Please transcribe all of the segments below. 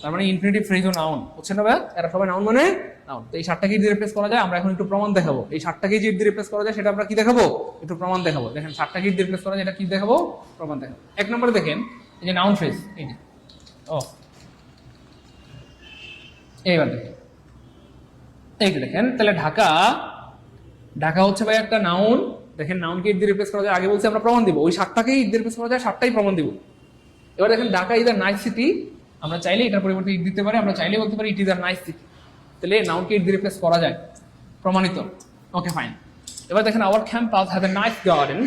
তার মানে ইনফিনিটিভ ফ্রেজও নাউন, বুঝছেন না ভাই? এরা সবাই নাউন মানে নাউন। তো এই 7টাকে দিয়ে রিপ্লেস করা যায়, আমরা এখন একটু প্রমাণ দেখাবো। এই 7টাকে যে দিয়ে রিপ্লেস করা যায় সেটা আমরা কি দেখাবো, একটু প্রমাণ দেখাবো। দেখেন 7টাকে দিয়ে রিপ্লেস করা যায়, এটা কি দেখাবো, প্রমাণ দেখাবো। এক নম্বরে দেখেন এই যে নাউন ফ্রেজ, এই যে এইবার দেখেন এই যে দেখেন, তাহলে ঢাকা, ঢাকা হচ্ছে ভাই একটা নাউন। দেখেন নাউনকে ইট দিয়ে রিপ্লেস করা যায়, আগে বলছি আমরা প্রমাণ দিব। ওই 7টাকেই ইট দিয়ে রিপ্লেস করা যায়, 7টাই প্রমাণ দিব। এবার দেখেন Dhaka is a nice city, আমরা চাইলে এটার পরিবর্তে ইট দিতে পারি, আমরা চাইলে বলতে পারি it is a nice city. তাহলে নাউনকে ইট দিয়ে রিপ্লেস করা যায়, প্রমাণিত। Okay fine. এবার দেখেন our campus has a nice garden.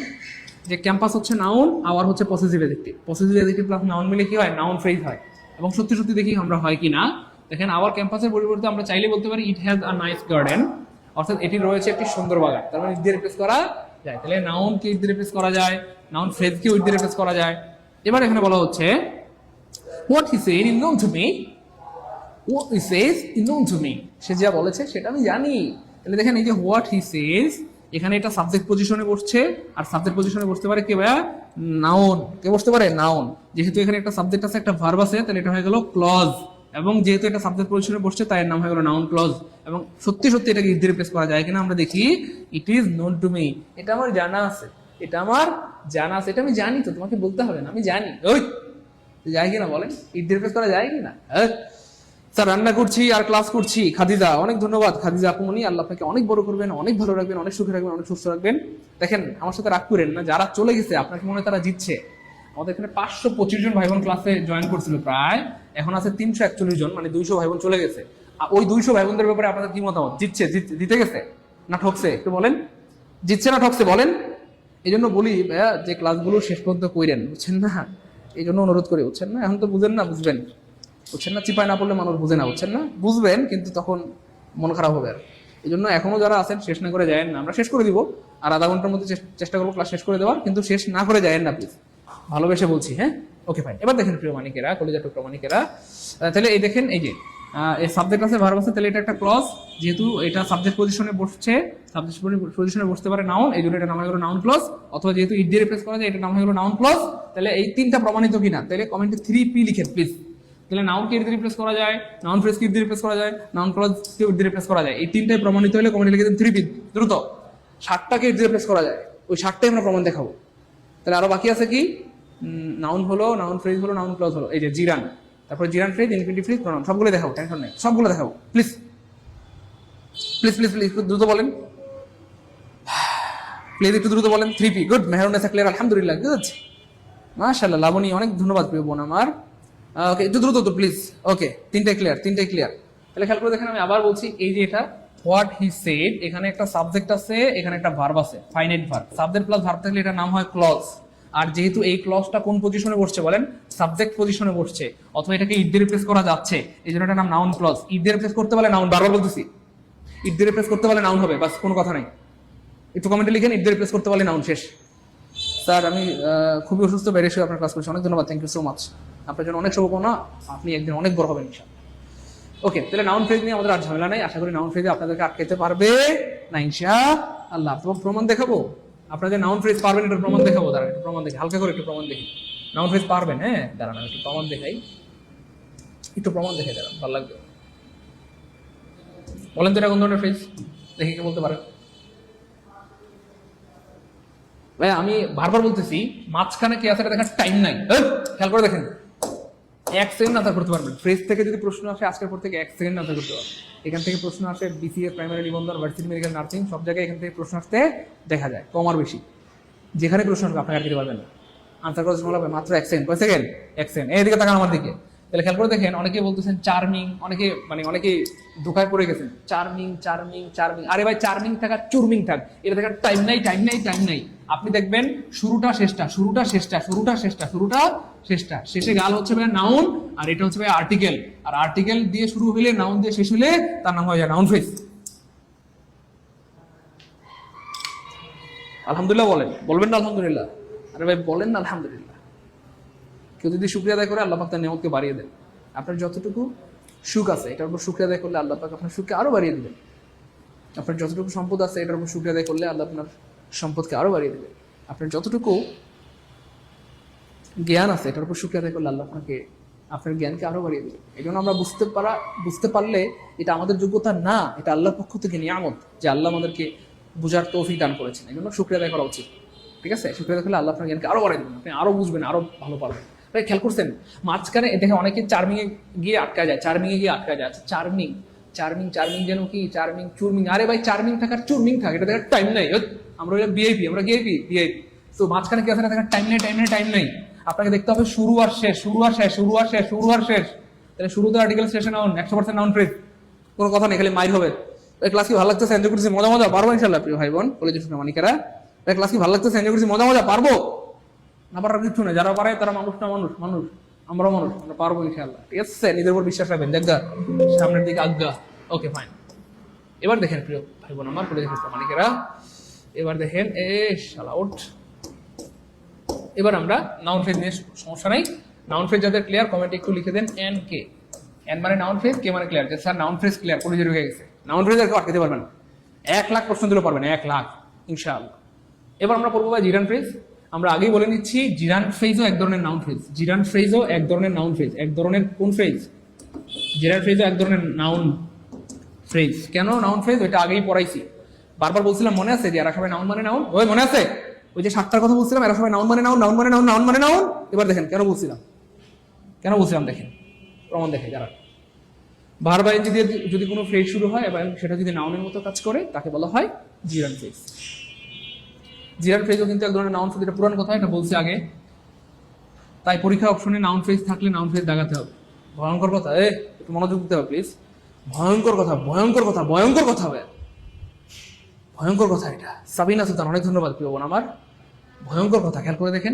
যে ক্যাম্পাস হচ্ছে নাউন, আওয়ার হচ্ছে possessive adjective. Possessive adjective plus noun মিলে কি হয়, নাউন ফ্রেজ হয়। এবং সত্যি সত্যি দেখি আমরা হয় কি না। দেখেন আওয়ার ক্যাম্পাসের পরিবর্তে আমরা চাইলে বলতে পারি it has a nice garden, অর্থাৎ এটি রয়েছে একটি সুন্দর বাগান। তার মানে ইট দিয়ে রিপ্লেস করা যায়। তাহলে নাউনকে ইট দিয়ে রিপ্লেস করা যায়, নাউন ফ্রেজকে ইট দিয়ে রিপ্লেস করা যায়। এবার এখানে বলা হচ্ছে what he said is known to me, what he says is known to me, সে যা বলেছে সেটা আমি জানি। তাহলে দেখেন এই যে what he says, এখানে এটা সাবজেক্ট পজিশনে বসছে, আর সাবজেক্ট পজিশনে বসতে পারে কে ভাইয়া, নাউন। কে বসতে পারে, নাউন। যেহেতু এখানে একটা সাবজেক্ট আছে, একটা ভার্ব আছে, তাহলে এটা হয়ে গেল ক্লজ। এবং যেহেতু এটা সাবজেক্ট পজিশনে বসছে, তাই এর নাম হয়ে গেল নাউন ক্লজ। এবং সত্যি সত্যি এটাকে ইট দিয়ে রিপ্লেস করা যায় কিনা আমরা দেখি। It is known to me, এটা আমার জানা আছে, এটা আমার জানা আছে, এটা আমি জানি, তো তোমাকে বলতে হবে না, আমি জানি। ওই যায় কিনা বলেন, ইট দিয়ে রিপ্লেস করা যায় কিনা? স্যার রান্না করছি আর ক্লাস করছি। খাদিজা, অনেক ধন্যবাদ খাদিজা আপুমনি, আল্লাহ আপনাকে অনেক বড় করবেন, অনেক ভালো রাখবেন, অনেক সুখে রাখবেন, অনেক সুস্থ রাখবেন। দেখেন আমার সাথে রাগ করেন না, যারা চলে গেছে আপনাকে মনে হয় তারা জিতছে। আমাদের এখানে 525 জন ভাই বোন ক্লাসে জয়েন করছিল প্রায়, এখন আছে 341 জন, মানে 200 ভাই বোন চলে গেছে। আর ওই 200 ভাই বোনদের ব্যাপারে আপনাদের কি মতামত? জিতছে, জিতে গেছে না ঠকছে? একটু বলেন, জিতছে না ঠকছে বলেন। এই জন্য বলি ভাইয়া যে ক্লাসগুলো শেষ পর্যন্ত কইরেন, বুঝছেন না? এই জন্য অনুরোধ করি, বুঝছেন না? এখন তো বুঝেন না, বুঝবেন, বুঝছেন না? চিপায় না পড়লে মানুষ বুঝে না, বুঝছেন না? বুঝবেন কিন্তু তখন মন খারাপ হবে। আর এই জন্য এখনো যারা আছেন শেষ না করে যায়েন না, আমরা শেষ করে দিব, আর আধা ঘন্টার মধ্যে চেষ্টা করবো ক্লাস শেষ করে দেওয়ার, কিন্তু শেষ না করে যায়েন না প্লিজ, ভালোবেসে বলছি। হ্যাঁ, ওকে ফাইন। এবার দেখেন প্রিয় মানিকেরা, কলেজের প্রমাণিকেরা, তাহলে এই দেখেন এই যে এই সাবজেক্ট আছে, ভার্ব আছে, তাহলে এটা একটা ক্লজ। যেহেতু এটা সাবজেক্ট পজিশনে বসছে, সাবজেক্ট পজিশনে বসতে পারে নাউন, এই জন্য এটা নাম হয়ে গেল নাউন ক্লজ। অথবা যেহেতু ইট দিয়ে রিপ্লেস করা যায়, এটা নাম হয়ে গেল নাউন ক্লজ। তাহলে এই তিনটা প্রমাণিত কিনা, তাহলে কমেন্টে 3P লিখেন প্লিজ। তাহলে নাউনকে ইট দিয়ে রিপ্লেস করা যায়, নাউন ফ্রেজকে ইট দিয়ে রিপ্লেস করা যায়, নাউন ক্লজকে ইট দিয়ে রিপ্লেস করা যায়। এই তিনটাই প্রমাণিত হলে কমেন্টে লিখে দেন 3P দ্রুত। 7টাকে ইট দিয়ে রিপ্লেস করা যায়, ওই 7টাই আমরা প্রমাণ দেখাবো। তাহলে আরো বাকি আছে কি, নাউন হলো, নাউন ফ্রেজ হলো, নাউন ক্লজ হলো। এই যে জিরান, তারপরে জিরান ফ্রেজ, ইনফিনিটিভ ফ্রেজ, প্রনাউন, সবগুলো দেখাবো, টেনশন নেই, সবগুলো দেখাবো। প্লিজ প্লিজ প্লিজ প্লিজ একটু দ্রুত বলেন, প্লিজ একটু দ্রুত বলেন। 3P good. মেহরুন্নেসা ক্লিয়ার, আলহামদুলিল্লাহ, গুড, মাশাআল্লাহ। লাবণী, অনেক ধন্যবাদ প্রিয় বোন আমার। ওকে, একটু দ্রুত তো প্লিজ। ওকে, তিনটাই ক্লিয়ার, তিনটাই ক্লিয়ার। তাহলে খেয়াল করে দেখেন, আমি আবার বলছি, এই যে এটা হোয়াট হি সেড, এখানে একটা সাবজেক্ট আছে, এখানে একটা ভার্ব আছে, finite verb. Subject plus verb থাকলে এটা নাম হয় ক্লজ। আর যেহেতু এই ক্লজটা কোন পজিশনে বসছে বলেন, সাবজেক্ট পজিশনে বসছে, অথবা এটাকে ইট দিয়ে রিপ্লেস করা যাচ্ছে, এই জন্য এটা নাম নাউন ক্লজ। ইট দিয়ে রিপ্লেস করতে পারলে নাউন, বারবার বলতেছি, ইট দিয়ে রিপ্লেস করতে পারলে নাউন হবে, বাস, কোনো কথা নাই। একটু কমেন্টে লিখেন, ইট দিয়ে রিপ্লেস করতে পারলে নাউন, শেষ। স্যার আমি খুবই অসুস্থ, বাইরে এসে আপনার ক্লাস করছি, অনেক ধন্যবাদ, থ্যাংক ইউ সো মাচ। আপনার জন্য অনেক শুভকামনা, আপনি একদিন অনেক বড় হবেন ইনশাআল্লাহ। ওকে, তাহলে নাউন ফ্রেজ নিয়ে আমাদের আর ঝামেলা নাই, আশা করি নাউন ফ্রেজে আপনাদেরকে আটকাতে পারবে না ইনশাআল্লাহ। তোমার প্রমাণ দেখাবো, আপনাদের নাউন ফ্রেজ পারবেন, এটার প্রমাণ দেখাবো। দাঁড়ান একটু প্রমাণ দেখি, হালকা করে একটু প্রমাণ দেখি। নাউন ফ্রেজ পারবেন? হ্যাঁ দাঁড়ান, আমি একটু প্রমাণ দেখাই, একটু প্রমাণ দেখাই, দাঁড়ান, ভালো লাগবে। বলেন তো এটা কোন ধরনের ফ্রেজ, দেখে কে বলতে পারেন? ভাই আমি বারবার বলতেছি, মাঝখানে কে আছে এটা দেখার টাইম নাই, খেয়াল করে দেখেন। 1 সেকেন্ড আনসার করতে পারবেন। ফ্রেজ থেকে যদি প্রশ্ন আসে আজকের পর থেকে 1 সেকেন্ড আনসার করতে পারবেন। এখান থেকে প্রশ্ন আসে BCA, প্রাইমারি নিবন্ধন, ভার্সিটি মেডিকেল, নার্সিং, সব জায়গায় এখান থেকে প্রশ্ন আসতে দেখা যায়, কম আর বেশি। যেখানে প্রশ্ন আসবে আপনাকে আর দিতে পারবেন না, আনসার করার সময় লাগবে মাত্র 1 সেকেন্ড। কয় সেকেন্ড? 1 সেকেন্ড। এইদিকে তাকান আমার দিকে। তাহলে খেয়াল করে দেখেন, অনেকে বলতেছেন চার্মিং, অনেকে ধোকায় পড়ে গেছেন, চার্মিং চার্মিং চার্মিং। আরে ভাই, চার্মিং থাক আর চুরমিং থাক, এটা দেখার টাইম নাই, টাইম নাই, টাইম নাই। আপনি দেখবেন শুরুটা শেষটা, শুরুটা শেষটা, শুরুটা শেষটা, শুরুটা শেষটা, শেষে গাল হচ্ছে ভাই নাউন, আর এটা হচ্ছে ভাই আর্টিকেল। আর আর্টিকেল দিয়ে শুরু হলে, নাউন দিয়ে শেষ হলে তার নাম হয়ে যায় নাউন ফ্রেজ। আলহামদুলিল্লাহ বলেন, বলবেন না আলহামদুলিল্লাহ? আরে ভাই বলেন না আলহামদুলিল্লাহ। কেউ যদি শুকরিয়া আদায় করে, আল্লাহ পাক তার নিয়ামতকে বাড়িয়ে দেন। আপনার যতটুকু সুখ আছে এটার উপর শুকরিয়া আদায় করলে আল্লাহ পাক আপনার সুখকে আরো বাড়িয়ে দিবেন। আপনার যতটুকু সম্পদ আছে এটার উপর শুকরিয়া আদায় করলে আল্লাহ আপনার সম্পদকে আরো বাড়িয়ে দেবেন। আপনার যতটুকু জ্ঞান আছে এটার উপর শুকরিয়া আদায় করলে আল্লাহ আপনাকে আপনার জ্ঞানকে আরো বাড়িয়ে দিবে। এই জন্য আমরা বুঝতে পারলে এটা আমাদের যোগ্যতা না, এটা আল্লাহর পক্ষ থেকে নিয়ামত, যে আল্লাহ আমাদেরকে বুঝার তৌফিক দান করেছেন। এই জন্য শুকরিয়া আদায় করা উচিত। ঠিক আছে, শুকরিয়া আদায় করলে আল্লাহ আপনার জ্ঞানকে আরো বাড়িয়ে দেবেন, আপনি আরো বুঝবেন, আরো ভালো পারবেন। তাই খেয়াল করছেন মাঝখানে দেখে অনেকে চার্মিং এ গিয়ে আটকা যায়, আচ্ছা চার্মিং যেন কি চার্মিং চুরমিং, আরে ভাই চার্মিং থাক আর চুরমিং থাক, এটা দেখার টাইম নাই। আমরা ভিআইপি, আমরা ভিআইপি। তো মাঝখানে কি আছে না, দেখার টাইম নেই। আপনাকে দেখতে হবে শুরু আর শেষ। তাহলে শুরুতে আর্টিকেল, শেষে নাউন, 100% নাউন ফ্রেজ, কোনো কথা নেই, খালি মাইর হবে। ক্লাস কি ভালো লাগতেছে, এনজয় করছি, মজা পারবো ইনশাআল্লাহ প্রিয় ভাই বোন কলেজের মানিকেরা। ক্লাস কি ভালো লাগতেছে, এনজয় করছি, মজা পারবো না, পারার কিছু নেই। যারা পারে তারা মানুষ, আমরা পারবো ইনশাআল্লাহ। ঠিক আছে, নিজের উপর বিশ্বাস রাখবেন, জায়গা সামনের দিকে আজ্ঞা। Okay fine. এবার দেখেন প্রিয় ভাই বোন আমার কলেজের মানিকেরা, এবার দেখেন এবার আমরা নাউন ফ্রেজ নিয়ে, সমস্যা নাই। নাউন ফ্রেজ যাদের ক্লিয়ার কমেন্টে একটু লিখে দেন এন কে। এন মানে নাউন ফ্রেজ, কে মানে ক্লিয়ার, যে স্যার নাউন ফ্রেজ ক্লিয়ার, কলেজে ঢুকে গেছে। নাউন ফ্রেজ আর কেউ আটকাতে পারবেন না, 1,00,000 প্রশ্ন দিলেও পারবেন, 1,00,000 ইনশাআল্লাহ। এবার আমরা পড়বো ভাই জিরান ফ্রেজ। আমরা আগেই বলে নিচ্ছি জিরান ফ্রেজও এক ধরনের নাউন ফ্রেজ। এক ধরনের কোন ফ্রেজ? জিরান ফ্রেজও এক ধরনের নাউন ফ্রেজ। কেন নাউন ফ্রেজ, ওইটা আগেই পড়াইছি। বারবার বলছিলাম, মনে আছে যে এরা সবাই নাউন মানে নাউন, ওই মনে আছে ওই যে 7টার কথা বলছিলাম, এরা সবাই নাউন মানে নাউন। এবার দেখেন কেন বলছিলাম দেখেন, প্রমাণ দেখে যারা ভার্ব আইএনজি দিয়ে যদি কোনো ফ্রেজ শুরু হয় এবং সেটা যদি নাউনের মতো কাজ করে, তাকে বলা হয় জিরান ফ্রেজ। জিরান ফ্রেজও কিন্তু এক ধরনের নাউন ফ্রেজ, এটা পুরান কথা, এটা বলছি আগে। তাই পরীক্ষা অপশনে নাউন ফ্রেজ থাকলে নাউন ফ্রেজ দাগাতে হবে। ভয়ঙ্কর কথা, একটু মনোযোগ দিতে হবে প্লিজ। ভয়ঙ্কর কথা হবে, ভয়ঙ্কর কথা এটা। সাবিনা সুলতান, অনেক ধন্যবাদ প্রিয় বোন আমার। ভয়ঙ্কর কথা, খেয়াল করে দেখেন।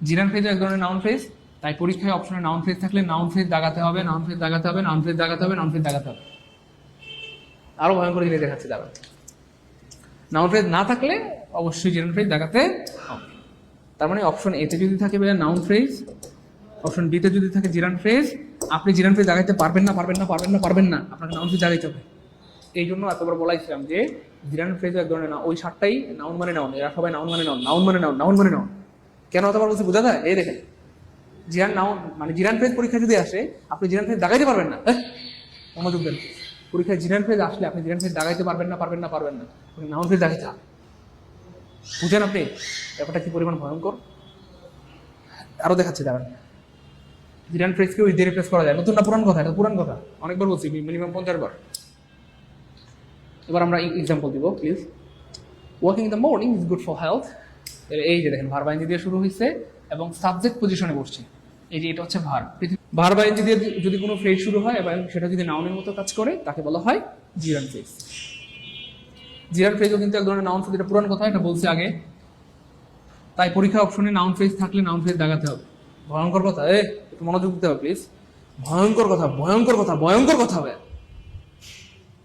জিরান ফ্রেজ এক ধরনের নাউন ফ্রেজ, তাই পরীক্ষায় অপশনে নাউন ফ্রেজ থাকলে নাউন ফ্রেজ দাগাতে হবে। আরো ভয়ঙ্কর জিনিস দেখাচ্ছি, দাঁড়ান। নাউন ফ্রেজ না থাকলে অবশ্যই জিরান ফ্রেজ দাগাতে হবে। তার মানে অপশন এ তে যদি থাকে নাউন ফ্রেজ, অপশন বি তে যদি থাকে জিরান ফ্রেজ, আপনি জিরান ফ্রেজ দাগাইতে পারবেন না, আপনাকে নাউন ফ্রেজ দাগাইতে হবে। এই জন্য এতবার বলাইছিলাম যে জিরান ফ্রেজ এক ধরনের না, ওই 7টাই নাউন মানে নাউন, এরা সবাই নাউন মানে নাউন। কেন এতবার বলছি বোঝা যায়? এই দেখেন, জিরান ফ্রেজ পরীক্ষা যদি আসে, আপনি জিরান ফ্রেজ দাগাইতে পারবেন না। মনোযোগ দেন, পরীক্ষায় জিরান ফ্রেজ আসলে আপনি জিরান ফ্রেজ দাগাইতে পারবেন না, নাউন ফ্রেজ দাগাইতে হবে। বুঝেন আপনি ব্যাপারটা কি পরিমাণ ভয়ঙ্কর? আরো দেখাচ্ছি, দাঁড়ান। জিরান ফ্রেজকেও দিয়ে রিপ্লেস করা যায়, নতুন না পুরান কথা? এটা পুরান কথা, অনেকবার বলছি, মিনিমাম 50 বার। এবার আমরা এক্সাম্পল দিব please. Walking in the morning is good for health. এই যে দেখেন ভার্ব আইএনজি দিয়ে শুরু হয়েছে এবং সাবজেক্ট পজিশনে বসছে। এই যে এটা হচ্ছে ভার্ব আইএনজি দিয়ে যদি কোনো ফ্রেজ শুরু হয় এবং সেটা যদি নাউনের মতো কাজ করে, তাকে বলা হয় জিরান ফ্রেজ। জিরান ফ্রেজও কিন্তু এক ধরনের নাউন ফ্রেজ, এটা পুরান কথা, এটা বলছি আগে। তাই পরীক্ষা অপশনে নাউন ফ্রেজ থাকলে নাউন ফ্রেজ দাগাতে হবে। ভয়ঙ্কর কথা, একটু মনোযোগ দিতে হবে প্লিজ। ভয়ঙ্কর কথা হবে,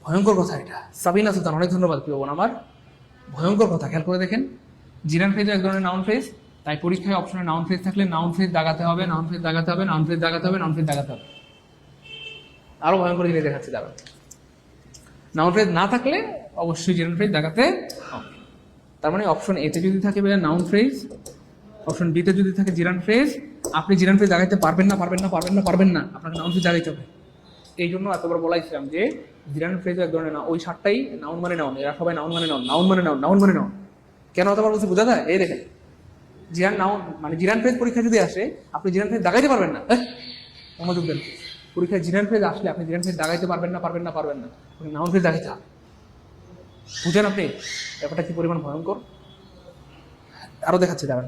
ভয়ঙ্কর কথা এটা। সাবিনা সুলতান, অনেক ধন্যবাদ প্রিয় বোন আমার। ভয়ঙ্কর কথা, খেয়াল করে দেখেন। জিরান ফ্রেজ এক ধরনের নাউন ফ্রেজ, তাই পরীক্ষায় অপশনে নাউন ফ্রেজ থাকলে নাউন ফ্রেজ দাগাতে হবে। আরো ভয়ঙ্কর জিনিস দেখাচ্ছি, দাঁড়ান। নাউন ফ্রেজ না থাকলে অবশ্যই জিরান ফ্রেজ দাগাতে হবে। তার মানে অপশন এ তে যদি থাকে নাউন ফ্রেজ, অপশন বি তে যদি থাকে জিরান ফ্রেজ, আপনি জিরান ফ্রেজ দাগাইতে পারবেন না, আপনাকে নাউন ফ্রেজ দাগাইতে হবে। এই জন্য এতবার বলাইছিলাম যে জিরান ফ্রেজ এক ধরনের না, ওই 7টাই নাউন মানে নাউন, এরা সবাই নাউন মানে নাউন। কেন এতবার বলছি বোঝা যায়? এই দেখেন, জিরান ফ্রেজ পরীক্ষা যদি আসে, আপনি জিরান ফ্রেজ দাগাইতে পারবেন না। মনোযোগ দেন, পরীক্ষায় জিরান ফ্রেজ আসলে আপনি জিরান ফ্রেজ দাগাইতে পারবেন না, নাউন ফ্রেজ দাগাইতে হবে। বুঝেন আপনি ব্যাপারটা কি পরিমাণ ভয়ঙ্কর? আরো দেখাচ্ছি, দাঁড়ান।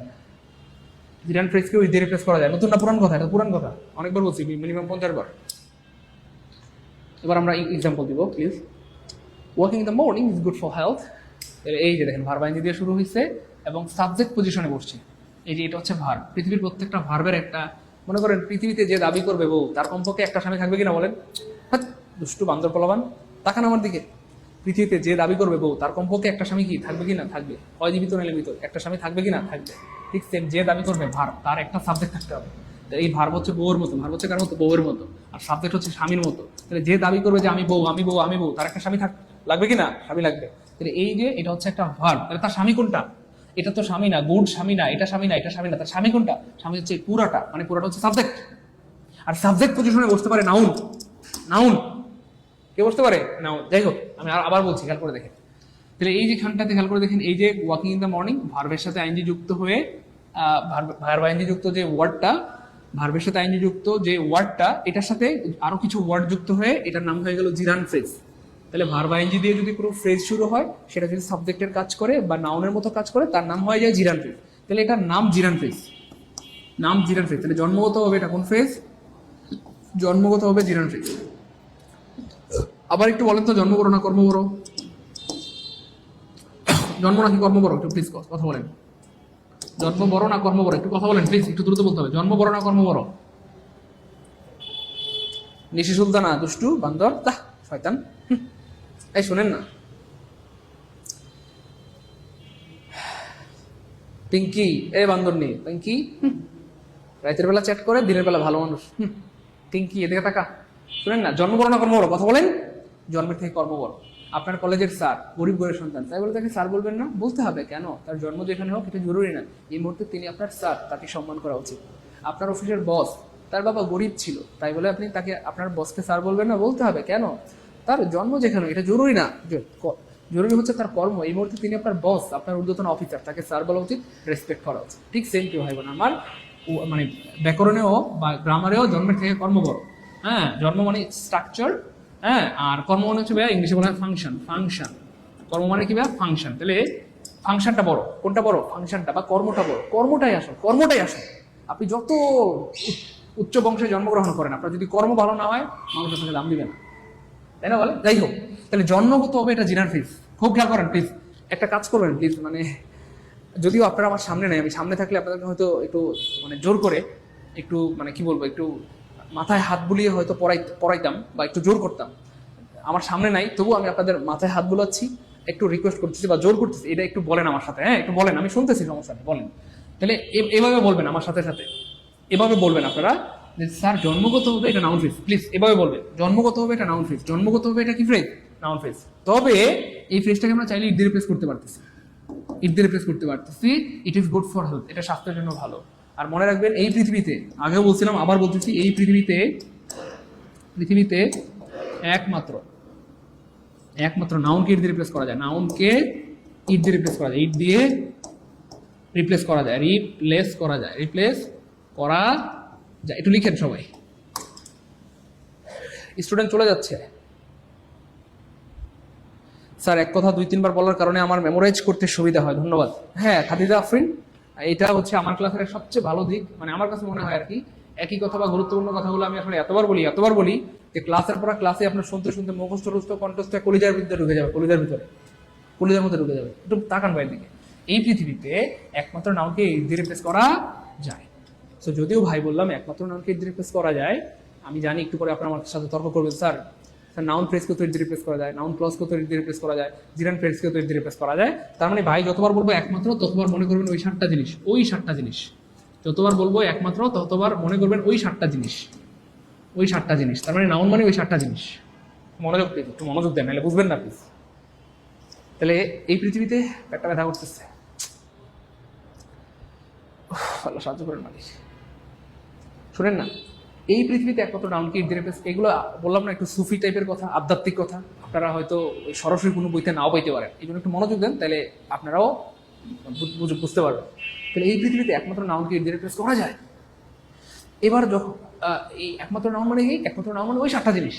জিরান ফ্রেজকেও দিয়ে রিপ্লেস করা যায়, নতুন না পুরান কথা? এটা পুরান কথা, অনেকবার বলছি, মিনিমাম 50 বার। এবার আমরা এক্সাম্পল দিব please. Walking in the morning is good for health. এই যে দেখেন ভার্ব আইএনজি দিয়ে শুরু হয়েছে এবং সাবজেক্ট পজিশনে বসছে। এই যে এটা হচ্ছে ভার্ব। পৃথিবীর প্রত্যেকটা ভার্বের একটা, মনে করেন পৃথিবীতে যে দাবি করবে বউ, তার কমপক্ষে একটা স্বামী থাকবে কিনা বলেন? দুষ্টু বান্দর পোলাবান, তাকান আমার দিকে। পৃথিবীতে যে দাবি করবে বউ, তার কমপক্ষে একটা স্বামী কি থাকবে কিনা? থাকবে। হয় জীবিত নাইলে মৃত, একটা স্বামী থাকবে কিনা? থাকবে। ঠিক সেম, যে দাবি করবে ভার্ব, তার একটা সাবজেক্ট থাকতে হবে। এই ভার্ব হচ্ছে বউয়ের মতো, ভার্ব হচ্ছে কার মতো? বউয়ের মতো। আর সাবজেক্ট হচ্ছে স্বামীর মতো। তাহলে যে দাবি করবে যে আমি বউ, তার একটা স্বামী লাগবে কিনা? স্বামী লাগবে। তাহলে এই যে এটা হচ্ছে একটা ভার্ব, তাহলে তার স্বামী কোনটা? এটা তো স্বামী না, গুড স্বামী না, এটা স্বামী না, তার স্বামী কোনটা? স্বামী হচ্ছে পুরাটা, মানে পুরাটা হচ্ছে সাবজেক্ট। আর সাবজেক্ট পজিশনে বসতে পারে নাউন। নাউন কে বসতে পারে? নাউন। যাই হোক, আমি আবার বলছি, খেয়াল করে দেখেন। তাহলে এই যে খানটাতে খেয়াল করে দেখেন, এই যে ওয়াকিং ইন দ্য মর্নিং, ভার্বের সাথে আইএনজি যুক্ত হয়ে ভার্ব আইএনজি যুক্ত যে ওয়ার্ডটা, ভার্বের সাথে আইএনজি যুক্ত যে ওয়ার্ডটা, এটার সাথে আরো কিছু ওয়ার্ড যুক্ত হয়ে এটার নাম হয়ে গেল জিরান ফ্রেজ। তাহলে ভার্ব আইএনজি দিয়ে যদি পুরো ফ্রেজ শুরু হয়, সেটা যদি সাবজেক্টের কাজ করে বা নাউনের মতো কাজ করে, তার নাম হয়ে যায় জিরান ফ্রেজ। তাহলে এটার নাম জিরান ফ্রেজ, নাম জিরান ফ্রেজ। তাহলে জন্মগত হবে এটা কোন ফ্রেজ? জন্মগত হবে জিরান ফ্রেজ। আবার একটু বলেন তো, জন্ম বড় না কর্ম বড়? জন্ম নাকি কর্ম বড়? একটু প্লিজ কথা বলেন। জন্ম বড় না কর্ম বড়? একটু কথা বলেন প্লিজ, একটু দ্রুত বলতে হবে। জন্ম বড় না কর্ম বড়? নিশি সুলতানা, দুষ্টু বান্দর, শয়তান, এই শোনেন না। পিঙ্কি, এ বান্দর নেই পিঙ্কি, রাতের বেলা চ্যাট করে, দিনের বেলা ভালো মানুষ। পিঙ্কি, এদিকে তাকা। শুনেন না, জন্ম বড় না কর্ম বড়? কথা বলেন। জন্মের থেকে কর্ম বড়। আপনার কলেজের স্যার গরিব ঘরের সন্তান, তাই বলে তাকে স্যার বলবেন না? বলতে হবে। কেন? তার জন্ম যেখানে হোক এটা জরুরি না, এই মুহূর্তে তিনি আপনার স্যার, তাকে সম্মান করা উচিত। আপনার অফিসের বস, তার বাবা গরিব ছিল, তাই বলে আপনি তাকে, আপনার বসকে স্যার বলবেন না? বলতে হবে। কেন? তার জন্ম যেখানে, এটা জরুরি না, জরুরি হচ্ছে তার কর্ম। এই মুহূর্তে তিনি আপনার বস, আপনার ঊর্ধ্বতন অফিসার, তাকে স্যার বলা উচিত, রেসপেক্ট করা উচিত। ঠিক সেম কেউ হয় না আমার, মানে ব্যাকরণেও বা গ্রামারেও জন্মের থেকে কর্ম বড়। হ্যাঁ, জন্ম মানে স্ট্রাকচার, হ্যাঁ, আর কর্ম মানে হচ্ছে ভাইয়া ইংলিশে বলা হয় ফাংশন। ফাংশন, কর্ম মানে কি ভাইয়া? ফাংশন। তাহলে ফাংশনটা বড়। কোনটা বড়? ফাংশনটা বা কর্মটা বড়। কর্মটাই আসল, কর্মটাই আসল। আপনি যত উচ্চ বংশে জন্মগ্রহণ করেন, আপনার যদি কর্ম ভালো না হয়, মানুষ আপনাকে দাম দিবে না, তাই না বলে? যাই হোক, তাহলে জন্মগত হবে এটা জিরান ফ্রেজ। খুব খেয়াল করেন প্লিজ, একটা কাজ করবেন প্লিজ, মানে যদিও আপনারা আমার সামনে নেই, আমি সামনে থাকলে আপনাদেরকে হয়তো একটু মানে জোর করে, একটু মানে কি বলবো, একটু মাথায় হাত বুলিয়ে হয়তো পড়াইতাম বা একটু জোর করতাম। আমার সামনে নাই, তবু আমি আপনাদের মাথায় হাত বুলাচ্ছি, একটু রিকোয়েস্ট করতেছি বা জোর করতেছি, এটা একটু বলেন আমার সাথে। হ্যাঁ, একটু বলেন, আমি শুনতেছি, সমস্যা নেই, বলেন। তাহলে এভাবে বলবেন আমার সাথে সাথে, এভাবে বলবেন আপনারা যে স্যার জন্মগত হবে এটা নাউন ফ্রেজ। প্লিজ এভাবে বলবেন, জন্মগত হবে এটা নাউন ফ্রেজ, জন্মগত হবে এটা কি ফ্রেজ? Noun phrase. তবে এই ফ্রেজটাকে আমরা চাইলে ইট দিয়ে রিপ্লেস করতে পারতেছি, ইট দিয়ে রিপ্লেস করতে পারতেছি। ইট ইজ গুড ফর হেলথ, এটা স্বাস্থ্যের জন্য ভালো। আর মনে রাখবেন, এই পৃথিবীতে, আগেও বলছিলাম আবার বলতেছি, এই পৃথিবীতে একমাত্র নাউনকে ইট দিয়ে রিপ্লেস করা যায়। নাউনকে ইট দিয়ে রিপ্লেস করা যায়, ইট দিয়ে রিপ্লেস করা যায়, রিপ্লেস করা যায়, রিপ্লেস করা যায়। একটু লিখেন সবাই। স্টুডেন্ট চলে যাচ্ছে। স্যার এক কথা 2-3 বার বলার কারণে আমার মেমোরাইজ করতে সুবিধা হয়, ধন্যবাদ। হ্যাঁ, খাদিজা আফরিন, এটা হচ্ছে আমার ক্লাসের সবচেয়ে ভালো দিক, মানে আমার কাছে মনে হয় আর কি। একই কথা বা গুরুত্বপূর্ণ কথাগুলো আমি আসলে এতবার বলি যে ক্লাসের পর ক্লাসে আপনার শুনতে শুনতে মুখস্থ কণ্ঠস্থ কলিজার ভিতরে ঢুকে যাবে, কলিজার মধ্যে ঢুকে যাবে। একটু তাকান বাইরের দিকে। এই পৃথিবীতে একমাত্র নাউনকে ইট দিয়ে রিপ্লেস করা যায়। সো যদিও ভাই বললাম একমাত্র নাউনকে ইট দিয়ে রিপ্লেস করা যায়, আমি জানি একটু পরে আপনার আমার সাথে তর্ক করবেন, স্যার নাউন ফ্রেজকে তো ইট দিয়ে রিপ্লেস করা যায়, নাউন ক্লজকে তো ইট দিয়ে রিপ্লেস করা যায়, জিরান ফ্রেজকে তো ইট দিয়ে রিপ্লেস করা যায়। তার মানে ভাই যতবার বলবো একমাত্র, ততবার মনে করবেন ওই 7টা জিনিস, ওই 7টা জিনিস। যতবার বলবো একমাত্র, ততবার মনে করবেন ওই 7টা জিনিস, ওই 7টা জিনিস। তার মানে নাউন মানে ওই 7টা জিনিস। মনোযোগ প্লিজ, একটু মনোযোগ দেন, নাহলে বুঝবেন না প্লিজ। তাহলে এই পৃথিবীতে পেটটা ব্যথা করতেছে, আল্লাহ সাহায্য করেন মালিক। শুনেন না, এই পৃথিবীতে একমাত্র নাউনকে ইট দিয়ে রিপ্লেস, এগুলো বললাম না একটু সুফি টাইপের কথা, আধ্যাত্মিক কথা, আপনারা হয়তো সরাসরি কোনো বইতে নাও পাইতে পারেন। এই জন্য একটু মনোযোগ দেন, তাহলে আপনারাও বুঝতে পারবেন। তাহলে এই পৃথিবীতে একমাত্র নাউনকে ইট দিয়ে রিপ্লেস করা যায়। এবার যখন এই একমাত্র নাউন মানে কি? একমাত্র নাউন মানে ওই 7টা জিনিস,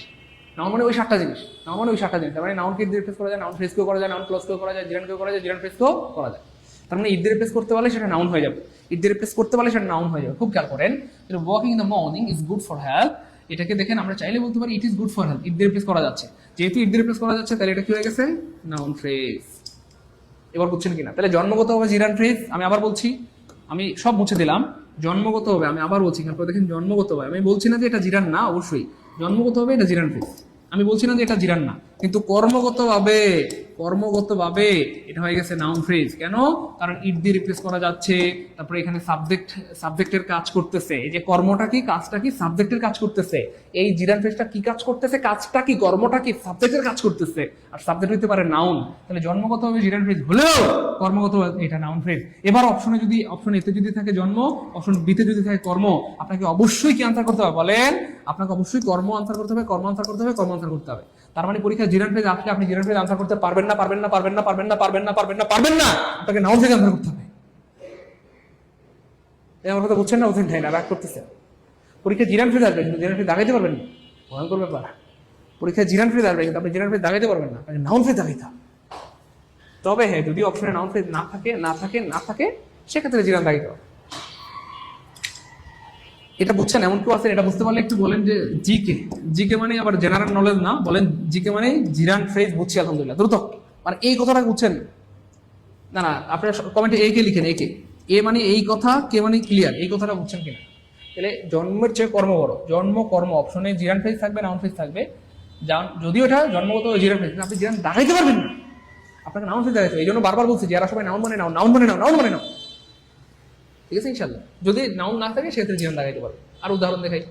নাউন মানে ওই 7টা জিনিস, নাউন মানে ওই 7টা জিনিস। তার মানে নাউনকে ইট দিয়ে রিপ্লেস করা যায়, নাউন ফ্রেজকেও করা যায়, নাউন ক্লজকেও করা যায়, জিরানকেও করা যায়, জিরান ফ্রেজকেও করা যায়। তার মানে ইট দিয়ে রিপ্লেস করতে পারলে সেটা নাউন হয়ে যাবে, ইট দিয়ে রিপ্লেস করতে পারলে সেটা নাউন হয়ে যাবে। খুব খেয়াল করেন, walking in the morning is good for health, এটাকে দেখেন আমরা চাইলে বলতে পারি it is good for health, it দিয়ে রিপ্লেস করা যাচ্ছে। যেহেতু ইট দিয়ে রিপ্লেস করা যাচ্ছে, তাহলে এটা কি হয়ে গেছে? Noun phrase. এবার বুঝছেন কিনা? তাহলে জন্মগত হবে জিরান ফ্রেজ। আমি আবার বলছি, আমি সব মুছে দিলাম। জন্মগত হবে, আমি আবার বলছি, তারপর দেখেন জন্মগত হবে। আমি বলছি না যে এটা জিরান না, অবশ্যই জন্মগত হবে এটা জিরান ফ্রেজ। আমি বলছি না যে এটা জিরান না, কিন্তু কর্মগতভাবে এটা হয়ে গেছে নাউন ফ্রেজ। কেন? কারণ ইট দিয়ে রিপ্লেস করা যাচ্ছে, তারপরে এখানে সাবজেক্টের কাজ করতেছে। এই যে কর্মটা কি, কাজটা কি, সাবজেক্টের কাজ করতেছে। এই জিরান ফ্রেজটা কি কাজ করতেছে, কাজটা কি, কর্মটা কি, সাবজেক্টের কাজ করতেছে। আর সাবজেক্ট হইতে পারে নাউন। তাহলে জন্মগতভাবে জিরান ফ্রেজ হলেও কর্মগতভাবে এটা নাউন ফ্রেজ। এবার অপশন এতে যদি থাকে জন্ম, অপশন বিতে যদি থাকে কর্ম, আপনাকে অবশ্যই কি আনসার করতে হবে বলেন? আপনাকে অবশ্যই কর্ম আনসার করতে হবে, কর্ম আনসার করতে হবে, কর্ম আনসার করতে হবে। তার মানে পরীক্ষায় জিরান ফ্রেজ আসলে আপনি জিরান ফ্রেজ আনসার করতে পারবেন না। আপনাকে নাউন ফ্রেজ আনসার করতে হবে। আমার কথা বুঝছেন না? বুঝছেন না? রাগ করতেছেন। পরীক্ষায় জিরান ফ্রেজ আসবে, কিন্তু জিরান ফ্রেজ দাগাইতে পারবেন না। ভয়ঙ্কর ব্যাপার। পরীক্ষায় জিরান ফ্রেজ আসবে, কিন্তু আপনি জিরান ফ্রেজ দাগাইতে পারবেন না। আপনাকে নাউন ফ্রেজ দাগাইতে হবে। তবে হ্যাঁ, যদি অপশনে নাউন ফ্রেজ না থাকে সেক্ষেত্রে জিরান দাগাইতে হবে। এটা বুঝছেন? এমন কেউ আছেন এটা বুঝতে পারলে একটু বলেন যে জিকে মানে আবার জেনারেল নলেজ না, বলেন জিকে মানে জিরান ফ্রেজ বুঝছি আলহামদুলিল্লাহ। দ্রুত মানে এই কথাটা বুঝছেন না? আপনারা কমেন্টে কে লিখেন, এ মানে এই কথা, কে মানে ক্লিয়ার, এই কথাটা বুঝছেন কিনা? তাহলে জন্মের চেয়ে কর্ম বড়। কর্ম অপশনে জিরান ফ্রেজ থাকবে, নাউন ফ্রেজ থাকবে। যদিও এটা জন্মগত জিরান ফ্রেজ, আপনি জিরান দাগাইতে পারবেন না। আপনাকে নাউন ফ্রেজ দাগাইতে হবে। এই জন্য বারবার বলছি যারা সবাই নাউন মানে নাও। ঠিক আছে? ইনশাল্লাহ যদি নাউন না থাকে সেক্ষেত্রে জীবন লাগাইতে পারবে। আর উদাহরণ দেখাই,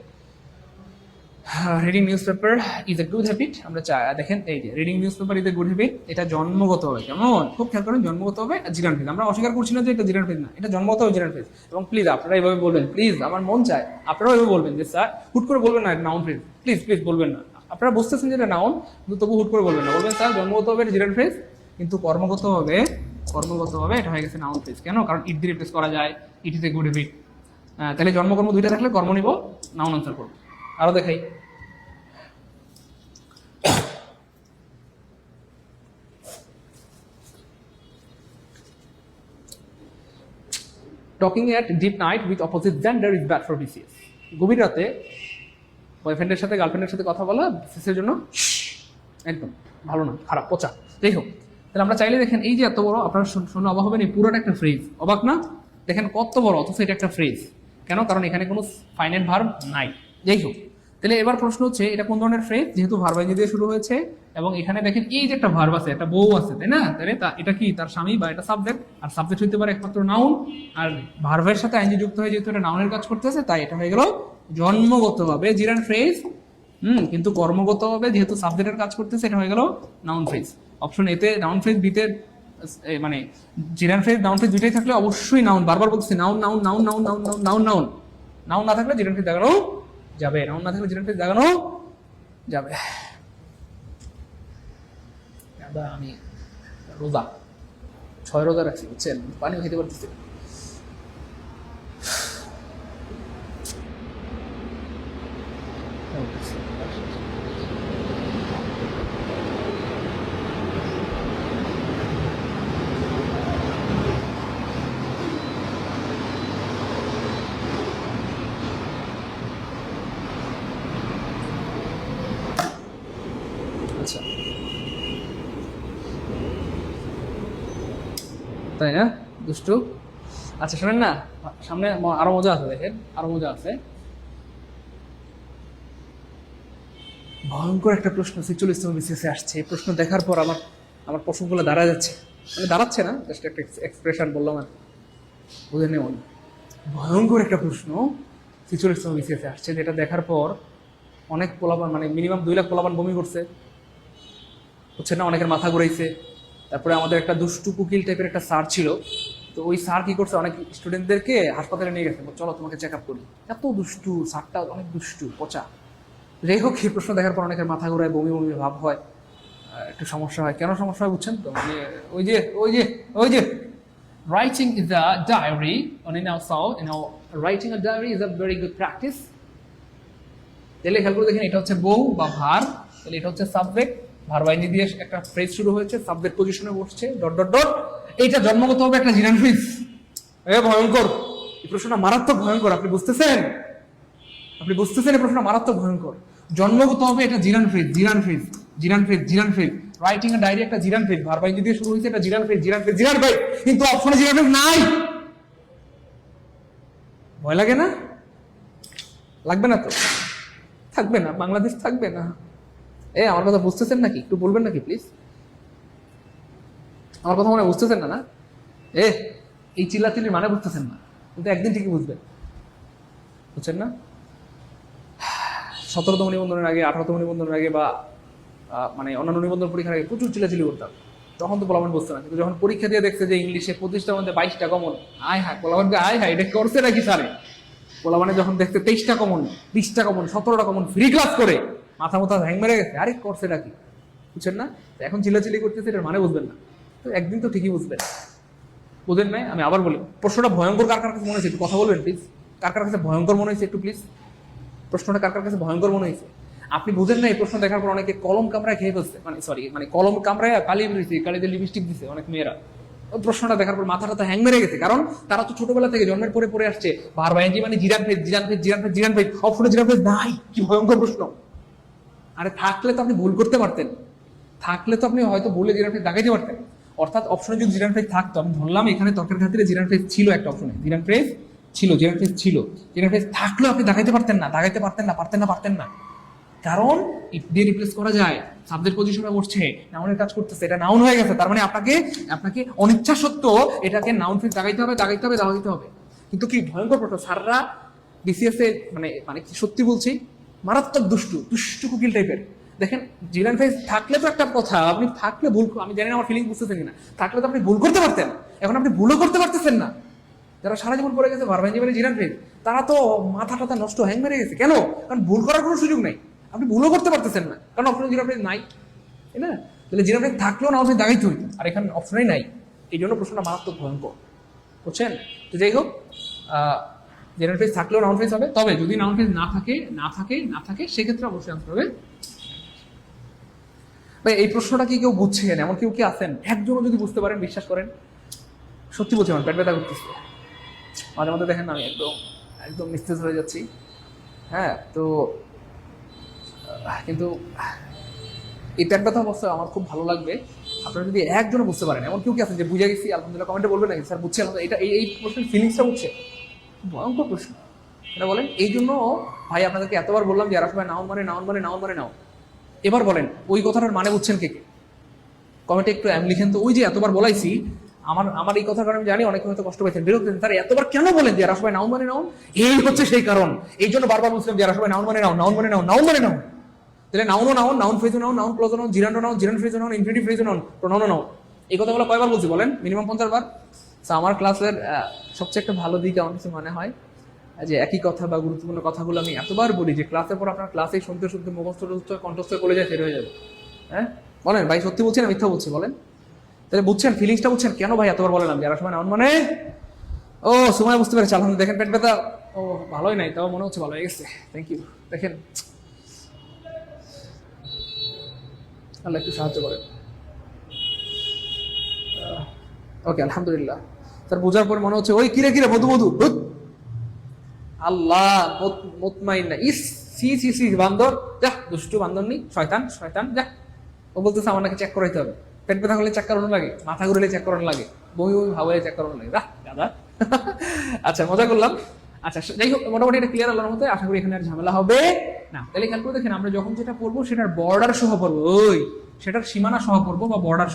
reading news paper is a good habit. আমরা দেখেন এই যে reading news paper is a good habit, এটা জন্মগত হবে। কেমন? খুব খেয়াল করেন, জন্মগত হবে জিরান ফেজ। আমরা অস্বীকার করছি না যে এটা জিরান ফেজ না, এটা জন্মগত হবে জিরান ফেজ। এবং প্লিজ আপনারা এইভাবে বলবেন, প্লিজ আমার মন চায় আপনারাও এইভাবে বলবেন যে স্যার হুট করে বলবেন না নাউন ফেজ, প্লিজ বলবেন না। আপনারা বুঝতেছেন যে এটা নাউন, কিন্তু তবু হুট করে বলবেন না। বলবেন স্যার জন্মগত হবে জিরান ফেজ, কিন্তু কর্মগতভাবে এটা হয়ে গেছে নাউন ফেজ। কেন? কারণ ইট দিয়ে রিপ্লেস করা যায়, it is a good habit. তাহলে জন্মকর্ম দুইটা থাকলে কর্ম নিব, নাউন আনসার করবো। আরো দেখাই, talking at deep night with opposite gender is bad for BCS. গভীর রাতে বয়ফ্রেন্ডের সাথে গার্লফ্রেন্ডের সাথে কথা বলা বিসিএস এর জন্য একদম ভালো না, খারাপ, পচা। যাই হোক, তাহলে আমরা চাইলে দেখেন এই যে এত বড়, আপনারা শুনে অবাক হবেন, এই পুরোটা একটা ফ্রেজ। অবাক না? দেখেন কত বড়, অথচ এটা একটা ফ্রেজ। কেন? কারণ এখানে কোনো ফাইনাইট ভার্ব নাই। যাই হোক, তাহলে এবার প্রশ্ন হচ্ছে এটা কোন ধরনের ফ্রেজ? যেহেতু ভার্ব আইনজি দিয়ে শুরু হয়েছে, এবং এখানে দেখেন এই যে একটা ভার্ব আছে, একটা বউ আছে, তাই না? তাহলে এটা কি তার স্বামী বা এটা সাবজেক্ট, আর সাবজেক্ট হইতে পারে একমাত্র নাউন, আর ভার্বের সাথে আইনজি যুক্ত হয়ে যেহেতু এটা নাউনের কাজ করতেছে, তাই এটা হয়ে গেল জন্মগতভাবে জিরান ফ্রেজ। কিন্তু কর্মগতভাবে যেহেতু সাবজেক্টের কাজ করতেছে, এটা হয়ে গেল নাউন ফ্রেজ। অপশন এতে নাউন ফ্রেজ, বিতে মানে জিরান ফ্রেজ, নাউন ফ্রেজ দুইটাই থাকলে অবশ্যই নাউন। বারবার বলতেছি নাউন না থাকলে জিরান ফ্রেজ দেখানো যাবে, নাউন না থাকলে জিরান ফ্রেজ দেখানো যাবে। আমি রোজা 6 রোজা রাখছি, বুঝছেন? পানিও খেতে পারতেছি। আচ্ছা, তাই না দুষ্টু? আচ্ছা শোনেন না, সামনে আরো মজা আছে, দেখেন আরো মজা আছে। ভয়ঙ্কর একটা প্রশ্ন 46তম বিসিএসে আসছে। এই প্রশ্ন দেখার পর আমার প্রশ্নগুলো দাঁড়ায় যাচ্ছে, মানে দাঁড়াচ্ছে না, জাস্ট একটা এক্সপ্রেশন বললাম আর বুঝে নেওয়া। ভয়ঙ্কর একটা প্রশ্ন 46তম বিসিএসে আসছে, যেটা দেখার পর অনেক পোলাপান, মানে মিনিমাম 2 লাখ পোলাপান বমি করছে, হচ্ছে না, অনেকের মাথা ঘুরাইছে। তারপরে আমাদের একটা দুষ্টু কুকিল টাইপের একটা স্যার ছিল, তো ওই স্যার কি করছে, অনেক স্টুডেন্টদেরকে হাসপাতালে নিয়ে গেছে, চলো তোমাকে চেক আপ করি। এত দুষ্টু স্যারটা, অনেক দুষ্টু, পচা। যাই হোক, এই প্রশ্ন দেখার পর অনেকের মাথা ঘুরায়, বমি ভাব হয়, একটু সমস্যা হয়। কেন সমস্যা হয় বুঝছেন তো? মানে ওই যে writing is a diary, and writing a diary is a very good practice. তাহলে খেয়াল করে দেখেন, এটা হচ্ছে বউ বা ভার, তাহলে এটা হচ্ছে সাবজেক্ট, ভার বাইনি দিয়ে একটা ফ্রেজ শুরু হয়েছে, সাবজেক্ট পজিশনে বসছে, ডট ডট ডট। এইটা জন্মগত হবে একটা জিরান ফ্রেজ। ভয়ঙ্কর, এই প্রশ্নটা মারাত্মক ভয়ঙ্কর। আপনি বুঝতেছেন এই প্রশ্নটা মারাত্মক ভয়ঙ্কর। জন্মগত হবে এটা gerund phrase. Writing a diary একটা জিরান ফ্রেজ, ভার বাইনি দিয়ে শুরু হয়েছে, এটা জিরান ফ্রেজ। কিন্তু অপশনে জিরান ফ্রেজ নাই। ভয় লাগে না? লাগবে না তো, থাকবে না, বাংলাদেশ থাকবে না। আমার কথা বুঝতেছেন নাকি? একটু বলবেন নাকি প্লিজ? আমার কথা মনে হয় বুঝতেছেন না? না এই চিল্লাচিল্লির মানে বুঝতেছেন না, কিন্তু একদিন ঠিকই বুঝবেন। বুঝছেন না? 17তম নিবন্ধনের আগে, 18তম নিবন্ধনের আগে বা মানে অন্যান্য নিবন্ধন পরীক্ষার আগে প্রচুর চিল্লাচিল্লি করতাম, তখন তো পোলাপান বুঝতো না। কিন্তু যখন পরীক্ষা দিয়ে দেখছে যে ইংলিশে 25টার মধ্যে 22টা কমন, আয় হায় পোলাপানকে, আয় হায় এটা করছে নাকি স্যারে। পোলাপানে যখন দেখছে 23টা কমন, 20টা কমন, 17টা কমন, ফ্রি ক্লাস করে মাথা মাথা হ্যাং মেরে গেছে, আরে করছে নাকি। বুঝছেন না? এখন চিল্লাচিল্লি করতেছে, এটার মানে বুঝবেন না, তো একদিন তো ঠিকই বুঝবেন। বুঝেন নাই? আমি আবার বলি, প্রশ্নটা ভয়ঙ্কর কার কার কাছে মনে হয়েছে একটু কথা বলবেন প্লিজ। কার কার কাছে ভয়ঙ্কর মনে হয়েছে একটু প্লিজ? প্রশ্নটা কার কার কাছে ভয়ঙ্কর মনে হয়েছে? আপনি বুঝেন না এই প্রশ্ন দেখার পর অনেকে কলম কামড়ায় খেয়ে ফেলছে, মানে কলম কামড়ায় কালি দিচ্ছে, কালিতে লিপস্টিক দিচ্ছে অনেক মেয়েরা। ওই প্রশ্নটা দেখার পর মাথাটা তো হ্যাং মেরে গেছে, কারণ তারা তো ছোটবেলা থেকে জন্মের পরে পড়ে আসছে বারবার মানে জিরান ফেজ, জিরান ফেজ, জিরান ফেজ, জিরান ফেজ, অপশনে জিরান ফেজ নাই। কি ভয়ঙ্কর প্রশ্ন! আরে থাকলে তো আপনি ভুল করতে পারতেন, থাকলে তো আপনি হয়তো ভুলে জিরান ফেজ দাগাইতে পারতেন। অর্থাৎ অপশনে যদি জিরান ফেজ থাকতো, আমি ধরলাম এখানে তর্কের খাতিরে জিরান ফেজ ছিল একটা অপশনে, জিরান ফেজ ছিল, জিরান ফেজ ছিল, জিরান ফেজ থাকলেও আপনি দাগাইতে পারতেন না, দাগাইতে পারতেন না, পারতেন না। কারণ ইফ দিয়ে রিপ্লেস করা যায়, সাবজেক্ট পজিশনে বসছে, নাউনের কাজ করতেছে, এটা নাউন হয়ে গেছে, তার মানে আপনাকে অনিচ্ছা সত্ত্বেও এটাকে নাউন ফেজ দাগাইতে হবে। কিন্তু কি ভয়ঙ্কর প্রশ্ন! স্যাররা বিসিএস এ মানে কি সত্যি বলছি, মারাত্মক দুষ্টু কুকিল টাইপের। দেখেন জিরান ফেজ থাকলে তো একটা কথা, আপনি থাকলে ভুল, আমি জানি না আমার ফিলিংস বুঝতেছেন কিনা, থাকলে তো আপনি ভুল করতে পারতেন, এখন আপনি ভুলও করতে পারতেছেন না। যারা সারা জীবন পড়ে গেছে ভার্বাইঞ্জিবালি জিরান ফেজ, তারা তো মাথা টাথা নষ্ট, হ্যাং মেরে গেছে। কেন? কারণ ভুল করার কোনো সুযোগ নাই, আপনি ভুলও করতে পারতেছেন না, কারণ অপশনে জিরান ফেজ নাই, তাই না? তাহলে জিরান ফেজ থাকলেও নাউন ফেজ দাগাইতে হইতো, আর এখানে অপশনেই নাই। এই জন্য প্রশ্নটা মারাত্মক ভয়ঙ্কর। বুঝছেন? তো যাই হোক, জিরান ফেজ থাকলেও নাউন ফেজ হবে, তবে যদি নাউন ফেজ না থাকে সেক্ষেত্রে অবশ্যই আনসার হবে। ভাই এই প্রশ্নটা কি কেউ বুঝছেন? এমন কেউ কি আছেন? একজনও যদি বুঝতে পারেন, বিশ্বাস করেন, সত্যি বলছি, আমার পেট ব্যথা করতেছে মাঝে মধ্যে, দেখেন না আমি একদম একদম নিস্তেজ হয়ে যাচ্ছি। হ্যাঁ, তো কিন্তু এই পেট ব্যথা অবস্থায় আমার খুব ভালো লাগবে আপনারা যদি একজনও বুঝতে পারেন। এমন কেউ কি আছেন যে বুঝে গেছি আলহামদুলিল্লাহ? কমেন্টে বলবেন নাকি স্যার বুঝছি আলহামদুলিল্লাহ, এটা এই প্রশ্নের ফিলিংসটা বুঝছে? ভয়ঙ্কর প্রশ্ন, এটা বলেন। এই জন্য ভাই আপনাদেরকে এতবার বললাম যে এরা সবাই নাউন নাও। এবার বলেন ওই কথাটার মানে বুঝছেন কে কে? কমেন্টে একটু লিখেন তো। ওই যে এতবার বলাইছি, আমার এই কথার কারণে আমি জানি অনেকে হয়তো কষ্ট পেয়েছেন, বিরক্ত হয়েছেন, তারা এতবার কেন বলেন যে এরা সবাই নাউন মানে নাউন? এই হচ্ছে সেই কারণ। এই জন্য বারবার বলছিলাম যে এরা সবাই নাউন মানে নাউন। তাহলে নাউনও নাউন, নাউন ফ্রেজও নাউন, নাউন ক্লজও নাউন, জিরান্ডও নাউন, জিরান্ড ফ্রেজও নাউন, ইনফিনিটিভ ফ্রেজও নাউন, প্রোনাউনও নাউন। এই কথাগুলো কয়বার বলছি বলেন? মিনিমাম 50 বার। আমার ক্লাসের সবচেয়ে একটা ভালো দিক আমার কিছু মনে হয় যে একই কথা বা গুরুত্বপূর্ণ কথাগুলো আমি এতবার বলি যে ক্লাসের পর আপনার ক্লাসেই শুনতে মুখস্থ কণ্ঠস্থ করে যায়, সেরে হয়ে যাবে। হ্যাঁ বলেন ভাই, সত্যি বলছি না মিথ্যা বলছি বলেন? তাহলে বুঝছেন ফিলিংসটা, বুঝছেন কেন ভাই এতবার বললাম যারা সময় নাউন মানে? ও সময় বুঝতে পেরেছি আলহামদুলিল্লাহ। দেখেন পেট ব্যথা ও ভালোই নাই, তাও মনে হচ্ছে ভালো হয়ে গেছে। Thank you. দেখেন আল্লাহ একটু সাহায্য করেন। ওকে আলহামদুলিল্লাহ। তার বোঝার পর মনে হচ্ছে ওই কিরে মধু আল্লাহ মুতমাইন্না, ইস সি বান্দর, যা দুষ্টু বান্দর নি, শয়তান যা। ও বলতেছে আমার নাকি চেক করাইতে হবে, পেট ব্যথা করলে চেক করানো লাগে, মাথা ঘুরলে চেক করানো লাগে, বমি ভাবে চেক করানো লাগে, দাদা। আচ্ছা মজা করলাম। আচ্ছা যাই হোক, মোটামুটি এটা ক্লিয়ার আল্লাহর মধ্যে, আশা করি এখানে আর ঝামেলা হবে না। তাহলে খেয়াল করে দেখেন, আমরা যখন যেটা পড়বো সেটার বর্ডার সহ পড়বো, সেটার সীমানা সহ পড়বো বা বর্ডার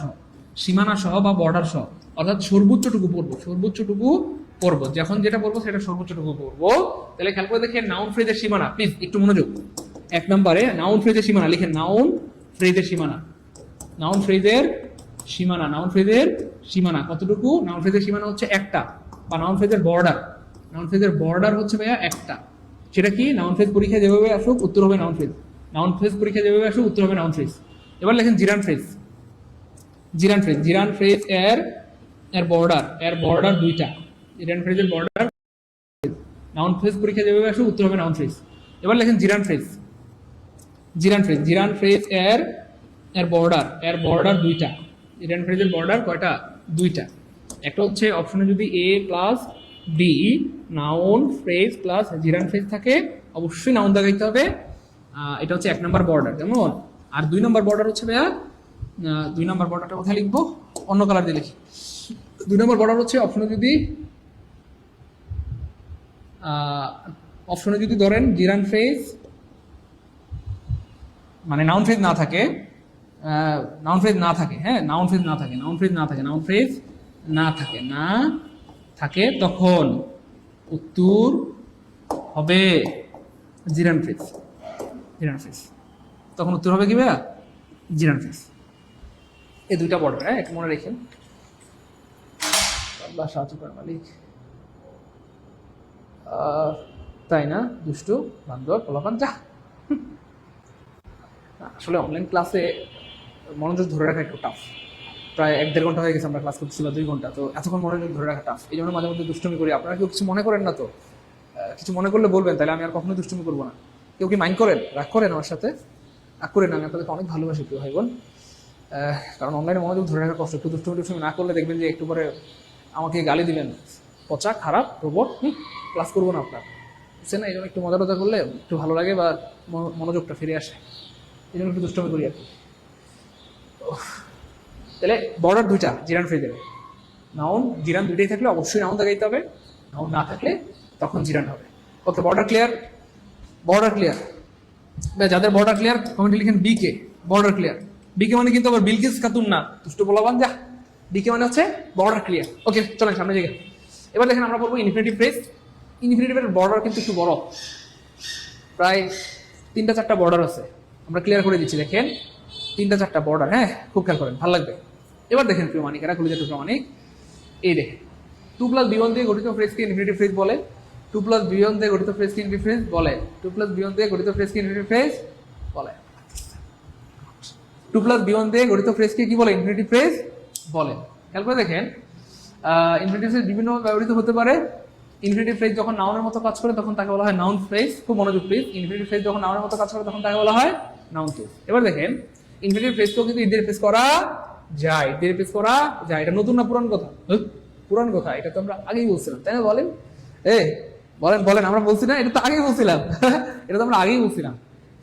সহ, অর্থাৎ সর্বোচ্চটুকু পড়বো, যখন যেটা পড়বো সেটা সর্বোচ্চটুকু পড়বো। তাহলে খেয়াল করে দেখেন নাউন ফ্রেজের সীমানা, প্লিজ একটু মনোযোগ। 1 নম্বরে নাউন ফ্রেজের সীমানা লিখেন, নাউন ফ্রেজের সীমানা কতটুকু? নাউন ফ্রেজের সীমানা হচ্ছে একটা, বা নাউন ফ্রেজের বর্ডার হচ্ছে ভাইয়া একটা। সেটা কি? নাউন ফ্রেজ পরীক্ষা যেভাবে আসুক উত্তর হবে নাউন ফ্রেজ, এবার লেখেন জিরান ফ্রেজ এর বর্ডার দুইটা। জিরান ফ্রেজের বর্ডার, নাউন ফ্রেজ পরীক্ষা যেভাবে আসুক উত্তর হবে নাউন ফ্রেজ। এবার লেখেন জিরান ফ্রেজ এর বর্ডার দুইটা। জিরান ফ্রেজের বর্ডার কয়টা? দুইটা। একটা হচ্ছে অপশনে যদি A plus B noun phrase plus gerund phrase থাকে, অবশ্যই নাউন দাগাইতে হবে। এটা হচ্ছে 1 নম্বর বর্ডার, কেমন? আর 2 নম্বর বর্ডার হচ্ছে ভাইয়া, 2 নম্বর বর্ডারটা কোথায় লিখবো? অন্য কালার দিয়ে লিখি। 2 নম্বর বর্ডার হচ্ছে অপশনে যদি ধরেন জিরান ফ্রেজ মানে নাউন ফ্রেজ না থাকে, নাউন ফ্রেজ না থাকে, হ্যাঁ নাউন ফ্রেজ না থাকে, নাউন ফ্রেজ না থাকে, নাউন ফ্রেজ না থাকে, না থাকে, তখন উত্তর হবে জিরান ফ্রেজ। জিরান ফ্রেজ তখন উত্তর হবে কি ভাইয়া? জিরান ফ্রেজ। এই দুইটা বর্ডার, হ্যাঁ একটু মনে রেখেন। আল্লাহ সাহায্য করে মালিক। তাই না দুষ্টু বান্ধব পোলাপান যা। আসলে অনলাইন ক্লাসে মনোযোগ ধরে রাখা একটু টাফ। প্রায় 1-1.5 ঘন্টা হয়ে গেছে আমরা ক্লাস করতেছি, বা 2 ঘন্টা, তো এতক্ষণ মনোযোগ ধরে রাখা টাফ। এই জন্য মাঝে মধ্যে দুষ্টুমি করি। আপনারা কেউ কিছু মনে করেন না তো? কিছু মনে করলে বলবেন, তাহলে আমি আর কখনো দুষ্টুমি করবো না। কেউ কি মাইন্ড করেন, রাগ করেন আমার সাথে? রাগ করেন না, আমি আপনাদেরকে অনেক ভালোবাসি প্রিয় ভাই বোন। কারণ অনলাইনে মনোযোগ ধরে রাখা কষ্ট। একটু দুষ্টুমি না করলে দেখবেন যে একটু পরে আমাকে গালি দিবেন, পচা খারাপ রোবট, ক্লাস করবো না আপনার, বুঝছেন না? এই জন্য একটু মজা টজা করলে একটু ভালো লাগে বা মনোযোগটা ফিরে আসে। এই জন্য একটু দুষ্টমি করি আর কি। তাহলে বর্ডার দুইটা জিরান ফ্রেজের, নাউন জিরান দুইটাই থাকলে অবশ্যই নাউন দেখাইতে হবে, নাউন না থাকলে তখন জিরান হবে। ওকে, বর্ডার ক্লিয়ার? Border clear? যাদের বর্ডার ক্লিয়ার কমেন্টে লিখেন বিকে। Border clear? বিকে মানে কিন্তু আবার বিলকিস খাতুন না, দুষ্ট বলাবান যা। বিকে মানে হচ্ছে বর্ডার ক্লিয়ার। ওকে চলেন সামনে জায়গা। এবার দেখেন আমরা বলবো ইনফিনিটিভ ফ্রেজ। ইনফিনিটিভের বর্ডার কিন্তু একটু বড়, প্রায় 3-4টা বর্ডার আছে। আমরা ক্লিয়ার করে দিচ্ছি, দেখেন 3-4টা বর্ডার, হ্যাঁ খুব খেয়াল করেন, ভালো লাগবে। এবার দেখেন প্রিয় মানিকেরা, খুলে যেত প্রিয় মানিক, এই দেখেন 2+B1 দিয়ে গঠিত ফ্রেজকে ইনফিনিটিভ ফ্রেজ বলে। 2+B1 দিয়ে গঠিত ফ্রেজকে ইনফিনিটিভ ফ্রেজ বলে। 2+B1 দিয়ে গঠিত ফ্রেজকে ইনফিনিটিভ ফ্রেজ বলে। 2+B1 দিয়ে গঠিত ফ্রেজকে কি বলে? ইনফিনিটিভ ফ্রেজ বলে। খেয়াল করে দেখেন, ইনফিনিটিভ ফ্রেজ বিভিন্ন ব্যবহৃত হতে পারে। ইনফিনিটিভ ফ্রেজ যখন নাউনের মতো কাজ করে তখন তাকে বলা হয় নাউন ফ্রেজ। খুব মনোযোগ প্লিজ। ইনফিনিটিভ ফ্রেজ যখন নাউনের মতো কাজ করে তখন তাকে বলা হয় নাউন ফ্রেজ। এবার দেখেন ইনফিনিটিভ ফ্রেজকেও কিন্তু ইড রিপ্লেস করা যায়, ইড রিপ্লেস করা যায়। এটা নতুন না পুরান কথা? পুরান কথা, এটা তো আমরা আগেই বলছিলাম, তাই না? বলেন বলেন বলেন, আমরা বলছি না? এটা তো আগেই বলছিলাম। এটা তো আমরা আগেই বলছিলাম,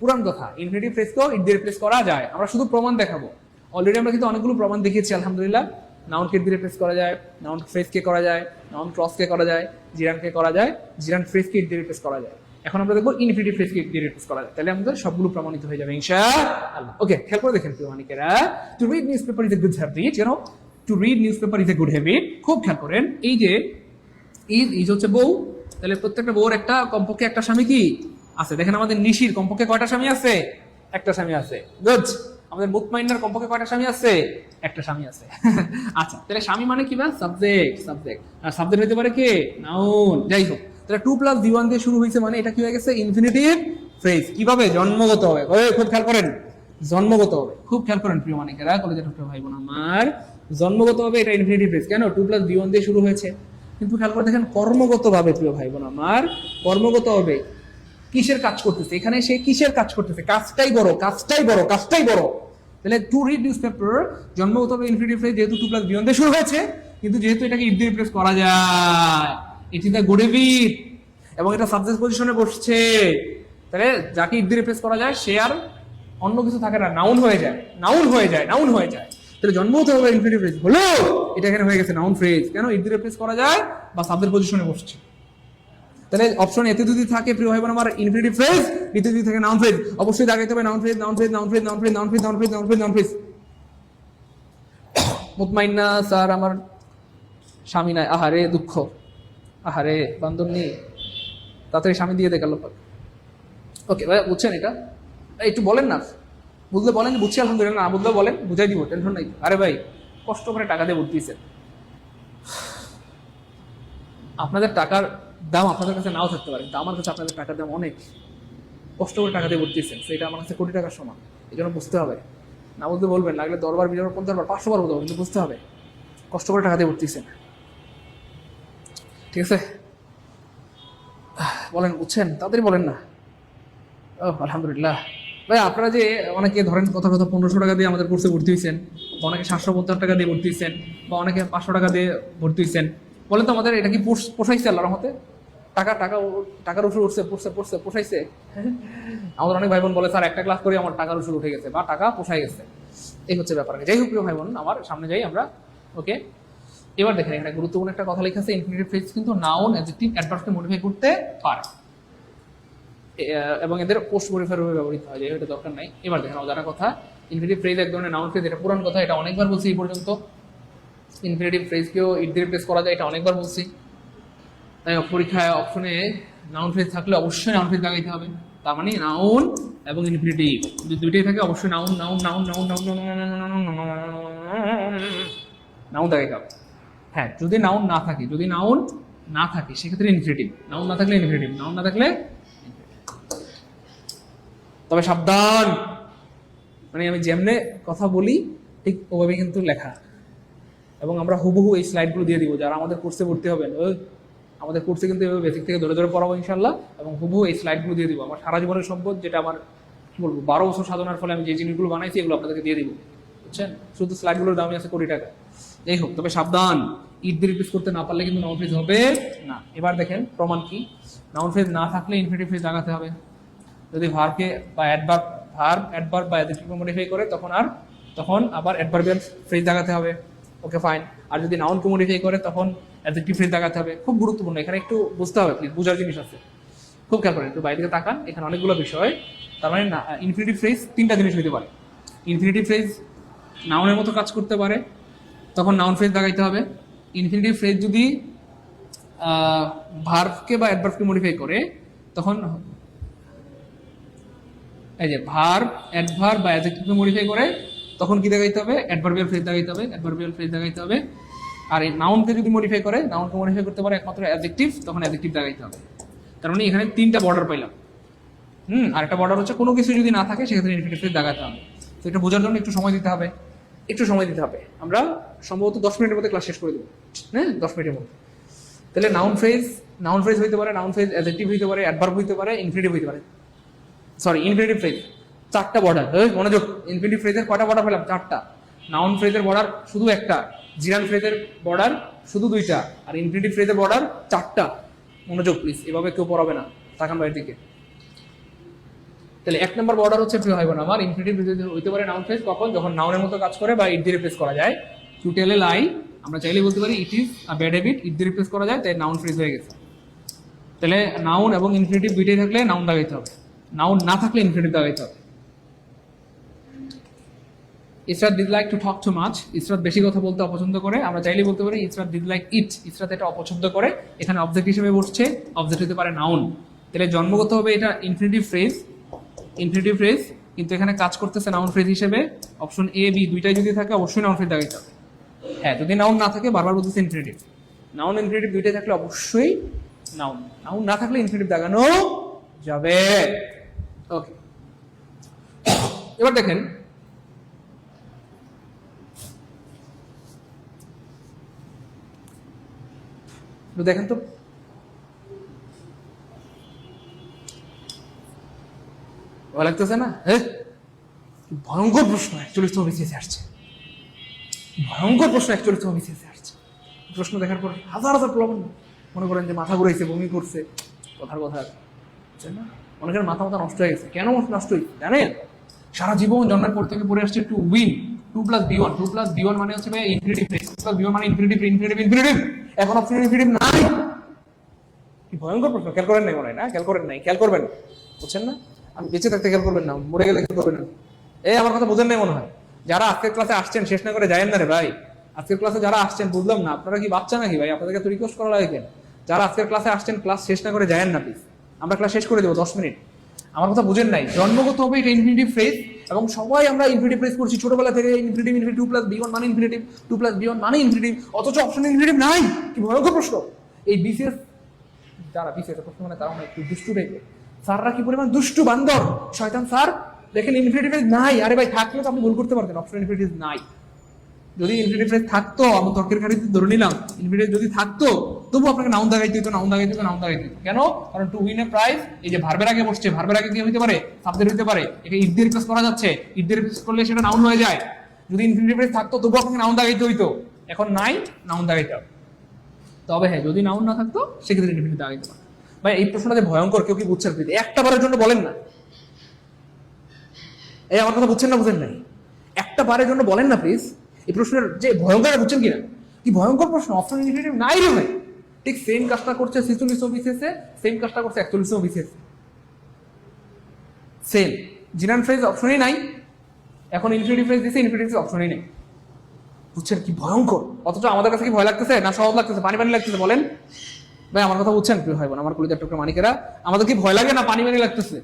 পুরান কথা। ইনফিনিটিভ ফ্রেজকেও ইড দিয়ে রিপ্লেস করা যায়। আমরা শুধু প্রমাণ দেখাবো। অলরেডি আমরা কিন্তু অনেকগুলো প্রমাণ দেখিয়েছি আলহামদুলিল্লাহ। নাউনকে দিয়ে রিপ্লেস করা যায়, নাউন ফ্রেজকে করা যায়, নাউন ক্রসকে করা যায়, জিরানকে করা যায়, জিরান ফ্রেজকে দিয়ে রিপ্লেস করা যায়। এখন আমরা দেখবো ইনফিনিটিভ ফ্রেজকে দিয়ে রিপ্লেস করা যায়। তাহলে আমাদের সবগুলো প্রমাণিত হয়ে যাবে ইনশাআল্লাহ। ওকে, খেয়াল করে দেখেন প্রিয় মানিকেরা, to read newspaper is a good habit. You know, to read newspaper is a good habit. খুব খেয়াল করেন, এই যে ইজ হচ্ছে বউ, তাহলে প্রত্যেকটা বউর একটা কমপক্ষে একটা স্বামী কি আছে? দেখেন আমাদের নিশির কমপক্ষে কয়টা স্বামী আছে? একটা স্বামী আছে। গুড। আমাদের মুতমাইন্নার কমপক্ষে কয়টা স্বামী আছে? একটা স্বামী আছে। আচ্ছা, তাহলে স্বামী মানে কি? বা সাবজেক্ট। সাবজেক্ট আর সাবজেক্ট হতে পারে কে? নাউন। যাই হোক, তাহলে 2+B1 দিয়ে শুরু হয়েছে মানে এটা কি হয়ে গেছে? Infinitive phrase. কিভাবে? জন্মগত হবে। খুব খেয়াল করেন, জন্মগত হবে। খুব খেয়াল করেন প্রিয় মানিকেরা, কলেজে ঢুকতে ভাই বোন আমার, জন্মগত হবে এটা ইনফিনিটিভ ফ্রেজ। কেন? 2+B1 দিয়ে শুরু হয়েছে। কিন্তু খেয়াল করে দেখেন কর্মগত ভাবে প্রিয় ভাই বোন আমার, কর্মগত হবে। কিসের কাজ করতেছে এখানে? সে কিসের কাজ করতেছে? কাজটাই বড়, কাজটাই বড়, কাজটাই বড়। তাহলে টু রিড নিউজ পেপার জন্মগত হবে ইনফিনিটিভ ফ্রেজ, যেহেতু 2+B1 দিয়ে শুরু হয়েছে, কিন্তু যেহেতু এটাকে ইড দিয়ে রিপ্লেস করা যায়, it is the good habit, এবং এটা সাবজেক্ট পজিশনে বসছে, তাহলে যাকে ইড দিয়ে রিপ্লেস করা যায় সে আর অন্য কিছু থাকে না, নাউন হয়ে যায়, নাউন হয়ে যায়, নাউন হয়ে যায়। তাহলে জন্মগত হবে ইনফিনিটিভ ফ্রেজ হলো, এটা এখানে হয়ে গেছে নাউন ফ্রেজ। কেন? ইড দিয়ে রিপ্লেস করা যায় বা সাবজেক্ট পজিশনে বসছে। তাহলে অপশন এতে যদি থাকে প্রিয় ভাই বোন আমার ইনফিনিটিভ ফ্রেজ, বিতে যদি থাকে নাউন ফ্রেজ, অবশ্যই দাঁড়াইতে হবে noun phrase, noun phrase, noun phrase, noun phrase, noun phrase, noun phrase, noun phrase, noun phrase. Mutmainna sir আমার স্বামী নাই, আহারে দুঃখ, আহারে বান্ধব নেই, তাড়াতাড়ি স্বামী দিয়ে দেখ আল্লাহ। ওকে ভাই, বুঝছেন এটা? একটু বলেন না, বুঝলে বলেন, বুঝছি আলহামদুলিল্লাহ, না বুঝলে বলেন, বুঝাই দিব, টেনশন নাই। আরে ভাই কষ্ট করে টাকা দিয়ে ভর্তি দিয়েছেন, আপনাদের টাকার দাম আপনাদের কাছে নাও থাকতে পারে, কিন্তু আমার কাছে আপনাদের টাকার দাম অনেক। কষ্ট করে টাকা দিয়ে ভর্তি দিয়েছেন, সেটা আমার কাছে কোটি টাকার সমান। এই জন্য বুঝতে হবে, না বুঝতে বলবেন, লাগলে 10 বার 20 বার 50 বার 500 বার বলতে হবে, কিন্তু বুঝতে হবে কষ্ট করে টাকা দিয়ে ভর্তি দিয়েছেন। ঠিক আছে, বলেন বুঝছেন? তাড়াতাড়ি বলেন না। ও আলহামদুলিল্লাহ। ভাই আপনারা যে অনেকে ধরেন কথা 1500 টাকা দিয়ে আমাদের কোর্সে ভর্তি হয়েছেন, বা অনেকে 750 টাকা দিয়ে ভর্তি হয়েছেন, বা অনেকে 500 টাকা দিয়ে ভর্তি হয়েছেন, বলেন তো আমাদের এটা কি পোষাইছে আল্লাহর রহমতে? টাকার উসুল উঠছে, পোষাইছে? আমাদের অনেক ভাই বোন বলে স্যার একটা ক্লাস করে আমার টাকার উসুল উঠে গেছে বা টাকা পোষাই গেছে। এই হচ্ছে ব্যাপার। যাই হোক প্রিয় ভাই বোন আমার, সামনে যাই আমরা। ওকে, এবার দেখেন এখানে গুরুত্বপূর্ণ একটা কথা লেখা আছে, ইনফিনিটিভ ফ্রেজ কিন্তু নাউন, অ্যাডজেক্টিভ, অ্যাডভার্বকে মডিফাই করতে পারে। এবং এদের পোস্ট মডিফায়ার রূপে ব্যবহৃত হয়, এটা দরকার নাই। এবার দেখেন অজানা কথা, ইনফিনিটিভ ফ্রেজ এক ধরনের নাউন ফ্রেজ, এটা পুরান কথা, এটা অনেকবার বলছি এই পর্যন্ত। ইনফিনিটিভ ফ্রেজকেও ইট দিয়ে রিপ্লেস করা যায়, এটা অনেকবার বলছি। তাই পরীক্ষায় অপশনে নাউন ফ্রেজ থাকলে অবশ্যই নাউন ফ্রেজ লাগাইতে হবে। তার মানে নাউন এবং ইনফিনিটিভ দুইটাই থাকে, অবশ্যই noun noun noun noun noun noun লাগাইতে হবে। হ্যাঁ, যদি নাউন না থাকে, যদি নাউন না থাকে সেক্ষেত্রে ইনফিনিটিভ, নাউন না থাকলে ইনফিনিটিভ, নাউন না থাকলে। তবে সাবধান, মানে আমি যেমনে কথা বলি ঠিক ওভাবে কিন্তু লেখা, এবং আমরা হুবহু এই স্লাইডগুলো দিয়ে দিব যারা আমাদের কোর্সে ভর্তি হবেন। আমাদের কোর্সে কিন্তু এভাবে বেসিক থেকে ধরে ধরে পড়াবো ইনশাল্লাহ, এবং হুবহু এই স্লাইডগুলো দিয়ে দিব। আমার সারা জীবনের সম্পদ, যেটা আমার কি বলবো 12 বছর সাধনার ফলে আমি যে জিনিসগুলো বানাইছি এগুলো আপনাদেরকে দিয়ে দিব, বুঝছেন? শুধু স্লাইডগুলোর দামই আছে কোটি টাকা। যাই হোক, তবে সাবধান, ইট দিয়ে রিপ্লেস করতে না পারলে কিন্তু নাউন ফ্রেজ হবে না। এবার দেখেন প্রমাণ কি, নাউন ফ্রেজ না থাকলে ইনফিনিটিভ ফ্রেজ লাগাতে হবে। যদি ভার্বকে বা অ্যাডভার্ব বা অ্যাডজেক্টিভকে মডিফাই করে তখন আবার অ্যাডভার্বিয়াল ফ্রেজ লাগাতে হবে। Okay fine. আর যদি নাউনকে মডিফাই করে তখন অ্যাডজেক্টিভ ফ্রেজ লাগাতে হবে। খুব গুরুত্বপূর্ণ, এখানে একটু বুঝতে হবে, প্লিজ, বোঝার জিনিস আছে, খুব খেয়াল করেন, একটু বাইরে থেকে তাকান, এখানে অনেকগুলো বিষয়। তার মানে ইনফিনিটিভ ফ্রেজ তিনটা জিনিস হইতে পারে। ইনফিনিটিভ ফ্রেজ নাউনের মতো কাজ করতে পারে, তখন নাউন ফ্রেজ লাগাইতে হবে। ইনফিনিটিভ ফ্রেজ যদি ভার্বকে বা অ্যাডভার্বকে মডিফাই করে তখন, এই যে ভার্ব, অ্যাডভার্ব বা অ্যাডজেক্টিভকে মডিফাই করে তখন কি দেখাইতে হবে? অ্যাডভার্বিয়াল ফ্রেজ দেখাইতে হবে, অ্যাডভার্বিয়াল ফ্রেজ দেখাইতে হবে। আর এই নাউনকে যদি মডিফাই করে, নাউনকে মডিফাই করতে পারে একমাত্র অ্যাডজেক্টিভ, তখন অ্যাডজেক্টিভ দেখাইতে হবে। তার মানে এখানে তিনটা বর্ডার পাইলাম। আর একটা বর্ডার হচ্ছে কোনো কিছু যদি না থাকে সেক্ষেত্রে ইনফিনিটিভ ফ্রেজ দেখাতে হবে। তো এটা বোঝার জন্য একটু সময় দিতে হবে, আমরা সম্ভবত 10 মিনিটের মধ্যে ক্লাস শেষ করে দেবো। হ্যাঁ, 10 মিনিটের মধ্যে। তাহলে নাউন ফ্রেজ হইতে পারে, নাউন ফ্রেজ অ্যাডজেক্টিভ হইতে পারে, অ্যাডভার্ব হইতে পারে, ইনফিনিটিভ হইতে পারে। ইনফিনিটিভ ফ্রেজ 4টা বর্ডার। মনোযোগ, ইনফিনিটিভ ফ্রেজের কয়টা বর্ডার পেলাম? 4টা। নাউন ফ্রেজের বর্ডার শুধু একটা, জিরান ফ্রেজের বর্ডার শুধু 2টা, আর ইনফিনিটিভ ফ্রেজের বর্ডার 4টা। মনোযোগ প্লিজ, এভাবে কেউ পড়াবে না, তাকান বাইরের দিকে। তাহলে 1 নম্বর বর্ডার হচ্ছে প্রিয় ভাই বোন আমার, ইনফিনিটিভ হইতে পারে নাউন ফ্রেজ কখন? যখন নাউনের মতো কাজ করে বা ইট দিয়ে রিপ্লেস করা যায়। টু টেল এ লাই, আমরা চাইলে বলতে পারি it is a bad habit, it দিয়ে রিপ্লেস করা যায়, তাই নাউন ফ্রেজ হয়ে গেছে। তাহলে নাউন এবং ইনফিনিটিভ দুইটাই থাকলে নাউন লাগাইতে হবে, নাউন না থাকলে ইনফিনিটিভ লাগাইতে হবে। Israt did like to talk too much, Israt বেশি কথা বলতে অপছন্দ করে। আমরা চাইলে বলতে পারি Israt did like it, Israt এটা অপছন্দ করে। এখানে অবজেক্ট হিসেবে বসছে, অবজেক্ট হতে পারে নাউন। তাহলে জন্মগত হবে এটা ইনফিনিটিভ ফ্রেজ, কিন্তু এখানে কাজ করতেছে নাউন ফ্রেজ হিসেবে। অপশন এ, বি দুইটাই যদি থাকে অবশ্যই নাউন ফ্রেজ লাগাইতে হবে। হ্যাঁ, যদি নাউন না থাকে, বারবার বলতেছে ইনফিনিটিভ, নাউন ইনফিনিটিভ দুইটাই থাকলে অবশ্যই নাউন, নাউন না থাকলে ইনফিনিটিভ লাগানো যাবে। ওকে, এবার দেখেন তো ভালো লাগতেছে না? ভয়ঙ্কর প্রশ্ন 41তম বিসিএসে আসছে, ভয়ঙ্কর প্রশ্ন 41তম বিসিএসে আসছে। প্রশ্ন দেখার পর হাজার হাজার প্রবলেম মনে করেন যে মাথা ঘুরাইছে, বমি করছে, কথার কথা না, অনেকের মাথা নষ্ট হয়ে গেছে। কেন নষ্ট হয়েছে জানেন? সারা জীবন জন্মের পর থেকে পড়ে আসছে টু উইন, 2+B1, 2+B1 মানে হচ্ছে ভাই ইনফিনিটিভ ফ্রেজ, 2+B1 মানে ইনফিনিটিভ, এখন অপশন ইনফিনিটিভ নাই। কি ভয়ঙ্কর প্রশ্ন, খেয়াল করেন নাই মনে হয় না? খেয়াল করবেন, বুঝছেন না? আমি বেঁচে থাকতে খেয়াল করবেন না, মরে গেলে খেয়াল করবেন না। আমার কথা বুঝেন নাই মনে হয়। যারা আজকের ক্লাসে আসছেন শেষ না করে যায়েন না রে ভাই। আজকের ক্লাসে যারা আসছেন, বুঝলাম না আপনারা কি বাচ্চা নাকি ভাই? আপনাদেরকে তো রিকোয়েস্ট করা লাগে কেন? যারা আজকের ক্লাসে আসছেন ক্লাস শেষ না করে যায়েন না প্লিজ, আমরা ক্লাস শেষ করে দেবো 10 মিনিট। আমার কথা বুঝেন নাই, জন্মগত হবে এটা ইনফিনিটিভ ফ্রেজ, এবং সবাই আমরা ইনফিনিটিভ ফ্রেজ করছি ছোটবেলা থেকে, ইনফিনিটিভ 2+B1 মানে ইনফিনিটিভ, 2+B1 মানে ইনফিনিটিভ, অথচ অপশন ইনফিনিটিভ নাই। কি ভয়ঙ্কর প্রশ্ন! এই বিসিএস যারা বিসিএস প্রশ্ন মানে তারা একটু দুষ্টু টাইপের স্যাররা, কি পরিমাণ দুষ্টু বান্দর শয়তান স্যার। দেখেন ইনফিনিটিভ নাই, আরে ভাই থাকলে তো আপনি ভুল করতে পারতেন, অপশন ইনফিনিটিভ নাই। যদি ইনফিনিটিভ থাকতো, আমি তর্কের খাড়িতে ধরে নিলাম, ইনফিনিটিভ যদি থাকতো তবু আপনাকে নাউন দাগাইতে হতো। কেন? কারণ টু উইন এ প্রাইজ, এই যে ভার্বের আগে বসছে, ভার্বের আগে কি হতে পারে? সাবজেক্ট হতে পারে। একে ইট দিয়ে রিপ্লেস করা যাচ্ছে, ইট দিয়ে রিপ্লেস করলে সেটা নাউন হয়ে যায়। যদি ইনফিনিটিভ থাকতো তবু আপনাকে নাউন দাগাইতে হইতো, এখন নাই, নাউন দাগাইতে হবে। তবে হ্যাঁ, যদি নাউন না থাকতো সেক্ষেত্রে ইনফিনিটিভ দাগাইতে পারে। ভাই এই প্রশ্নটা যে ভয়ঙ্কর, কেউ কি বুঝছেন? একটা বারের জন্য বলেন না, আমার কথা বুঝছেন না? বুঝেন নাই? একটা বারের জন্য বলেন না প্লিজ, এই প্রশ্নের যে ভয়ঙ্কর বুঝছেন কিনা? কি ভয়ঙ্কর প্রশ্ন, অপশন ইনফিনিটিভ নাই রে ভাই। ঠিক সেম কাজটা করছে 46তম বিসিএসে, সেম কাজটা করছে 41তম বিসিএসে। সেম। জিরান ফ্রেজ অপশনই নাই, এখন ইনফিনিটিভ ফ্রেজ দিছে, ইনফিনিটিভ ফ্রেজ অপশনই নেই। বুঝছেন কি ভয়ঙ্কর? অথচ আমাদের কাছে কি ভয় লাগতেছে না সহজ লাগতেছে, পানি পানি লাগতেছে? বলেন ভাই, আমার কথা বুঝছেন কি হয় বোন, আমার কলিজার টুকরা মানিকেরা, আমাদের কি ভয় লাগে না পানি পানি লাগতেছে?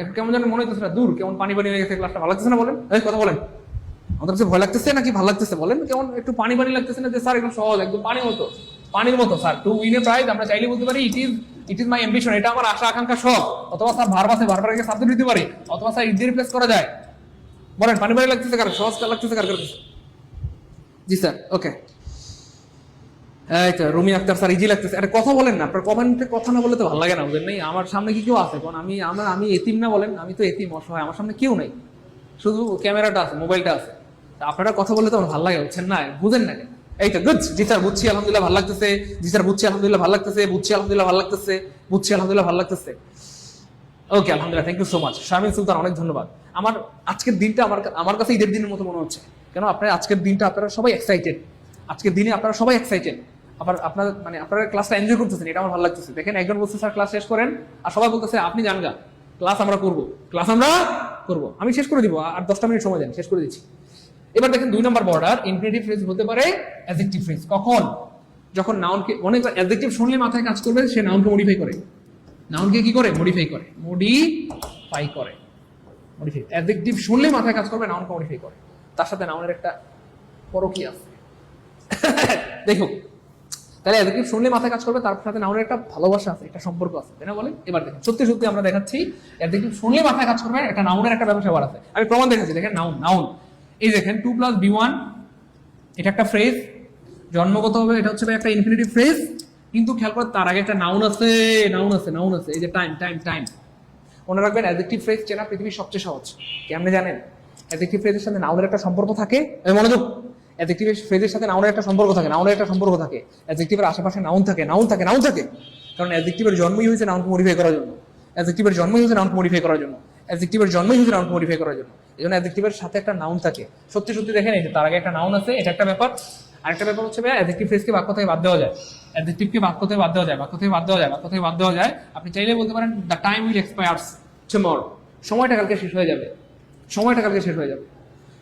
একটু কেমন যেন মনে হইতেছে না, দূর কেমন পানি পানি হয়ে গেছে, ক্লাসটা ভালো লাগতেছে না? বলেন এই কথা বলেন, আমাদের কাছে ভয় লাগতেছে নাকি ভালো লাগতেছে? বলেন কেমন একটু পানি পানি লাগতেছে না? যে স্যার একদম সহজ, একদম পানির মতো, পানির মতো sir, to win a prize আমরা চাইলে বলতে পারি ইট ইজ মাই অ্যাম্বিশন, এটা আমার আশা আকাঙ্ক্ষা শখ। অথবা স্যার ভার্ব আছে, ভার্বের আগে সাবজেক্ট দিতে পারি, অথবা স্যার ইট দিয়ে রিপ্লেস করা যায়। বলেন পানি পানি লাগতেছে কার, সহজ লাগতেছে কার কাছে? জি স্যার, ওকে। এই তো রুমি আক্তার স্যার ইজি লাগতেছে। আরে কথা বলেন না, আপনার কমেন্টে কথা না বলে তো ভালো লাগে না, বুঝলেন? নেই আমার সামনে কি কেউ আছে? কারণ আমি এতিম না? বলেন আমি তো এতিম, অসহায়, আমার সামনে কেউ নেই, শুধু ক্যামেরাটা আছে, মোবাইলটা আছে। তা আপনারা কথা বলে তো আমার ভালো লাগে, বুঝছেন না? বুঝেন না কেন? এই তো গুড। জি স্যার বুঝছি, আলহামদুলিল্লাহ ভালো লাগতেছে। জি স্যার বুঝছি, আলহামদুলিল্লাহ ভালো লাগতেছে। বুঝছি, আলহামদুলিল্লাহ ভালো লাগতেছে। বুঝছি, আলহামদুলিল্লাহ ভালো লাগতেছে। ওকে, আলহামদুলিল্লাহ, থ্যাংক ইউ সো মাচ শামিল সুলতান, অনেক ধন্যবাদ। আমার আজকের দিনটা আমার কাছে ঈদের দিনের মতো মনে হচ্ছে। কেন? আপনার আজকের দিনটা আপনারা সবাই এক্সাইটেড, আজকের দিনে আপনারা সবাই এক্সাইটেড। আবার আপনার মানে আপনারা ক্লাসটা এনজয় করতেছেন, এটা আমার ভালো লাগতেছে। দেখেন একজন বলছে স্যার ক্লাস শেষ করেন, আর সবাই বলতেছে আপনি জান গা, ক্লাস আমরা করবো, ক্লাস আমরা করবো। আমি শেষ করে দিব, আর 10টা মিনিট সময় দেন, শেষ করে দিচ্ছি। এবার দেখেন 2 নম্বর বর্ডার, ইনফিনিটিভ ফ্রেজ হতে পারে অ্যাডজেক্টিভ ফ্রেজ। কখন? যখন নাউনকে, অনেক অ্যাডজেক্টিভ শুনলে মাথায় কাজ করবে, সে নাউনকে মডিফাই করে। নাউনকে কি করে? মডিফাই করে, মডিফাই করে, মডিফাই। অ্যাডজেক্টিভ শুনলে মাথায় কাজ করবে, নাউনকে মডিফাই করে। তার সাথে নাউনের একটা পরকীয়া আছে। দেখো তাহলে অ্যাডজেক্টিভ শুনলে মাথায় কাজ করবে, তার সাথে নাউনের একটা ভালোবাসা আছে, একটা সম্পর্ক আছে, তাই না? বলেন এবার দেখেন, সত্যি সত্যি আমরা দেখাচ্ছি অ্যাডজেক্টিভ শুনলে মাথায় কাজ করবে, একটা নাউনের একটা ব্যবসা আছে। আমি প্রমাণ দেখাচ্ছি, দেখেন নাউন, নাউন এই দেখেন 2 + B1, এটা একটা ফ্রেজ, জন্মগত হবে এটা হচ্ছে একটা ইনফিনিটিভ ফ্রেজ, কিন্তু খেয়াল করে তার আগে একটা নাউন আছে, নাউন আছে, নাউন আছে। এই যে টাইম, টাইম, টাইম। মনে রাখবেন অ্যাডজেক্টিভ ফ্রেজ চেনা পৃথিবীর সবচেয়ে সহজ। কেমনে জানেন? অ্যাডজেক্টিভ ফ্রেজের সাথে নাউনের একটা সম্পর্ক থাকে। মনোযোগ, অ্যাডজেক্টিভ ফ্রেজের সাথে নাউনের একটা সম্পর্ক থাকে, নাউনের একটা সম্পর্ক থাকে। অ্যাডজেক্টিভের আশেপাশে নাউন থাকে, নাউন থাকে, নাউন থাকে। কারণ অ্যাডজেক্টিভের জন্মই হয়েছে নাউনকে মডিফাই করার জন্য। অ্যাডজেক্টিভের জন্মই হয়েছে নাউনকে মডিফাই করার জন্য। অ্যাডজেক্টিভের জন্মই হয়েছে নাউনকে মডিফাই করার জন্য। এই জন্য অ্যাডজেক্টিভের সাথে একটা নাউন থাকে। সত্যি সত্যি দেখেন, এই যে তার আগে একটা নাউন আছে, এটা একটা ব্যাপার। আরেকটা ব্যাপার হচ্ছে অ্যাডজেক্টিভ ফ্রেজকে বাক্য থেকে বাদ দেওয়া যায়, অ্যাডজেক্টিভকে বাক্য থেকে বাদ দেওয়া যায়, বাক্য থেকে বাদ দেওয়া যায়, বাক্য থেকে বাদ দেওয়া যায়। আপনি চাইলে বলতে পারেন the time will expires tomorrow, সময়টা কালকে শেষ হয়ে যাবে, সময়টা কালকে শেষ হয়ে যাবে।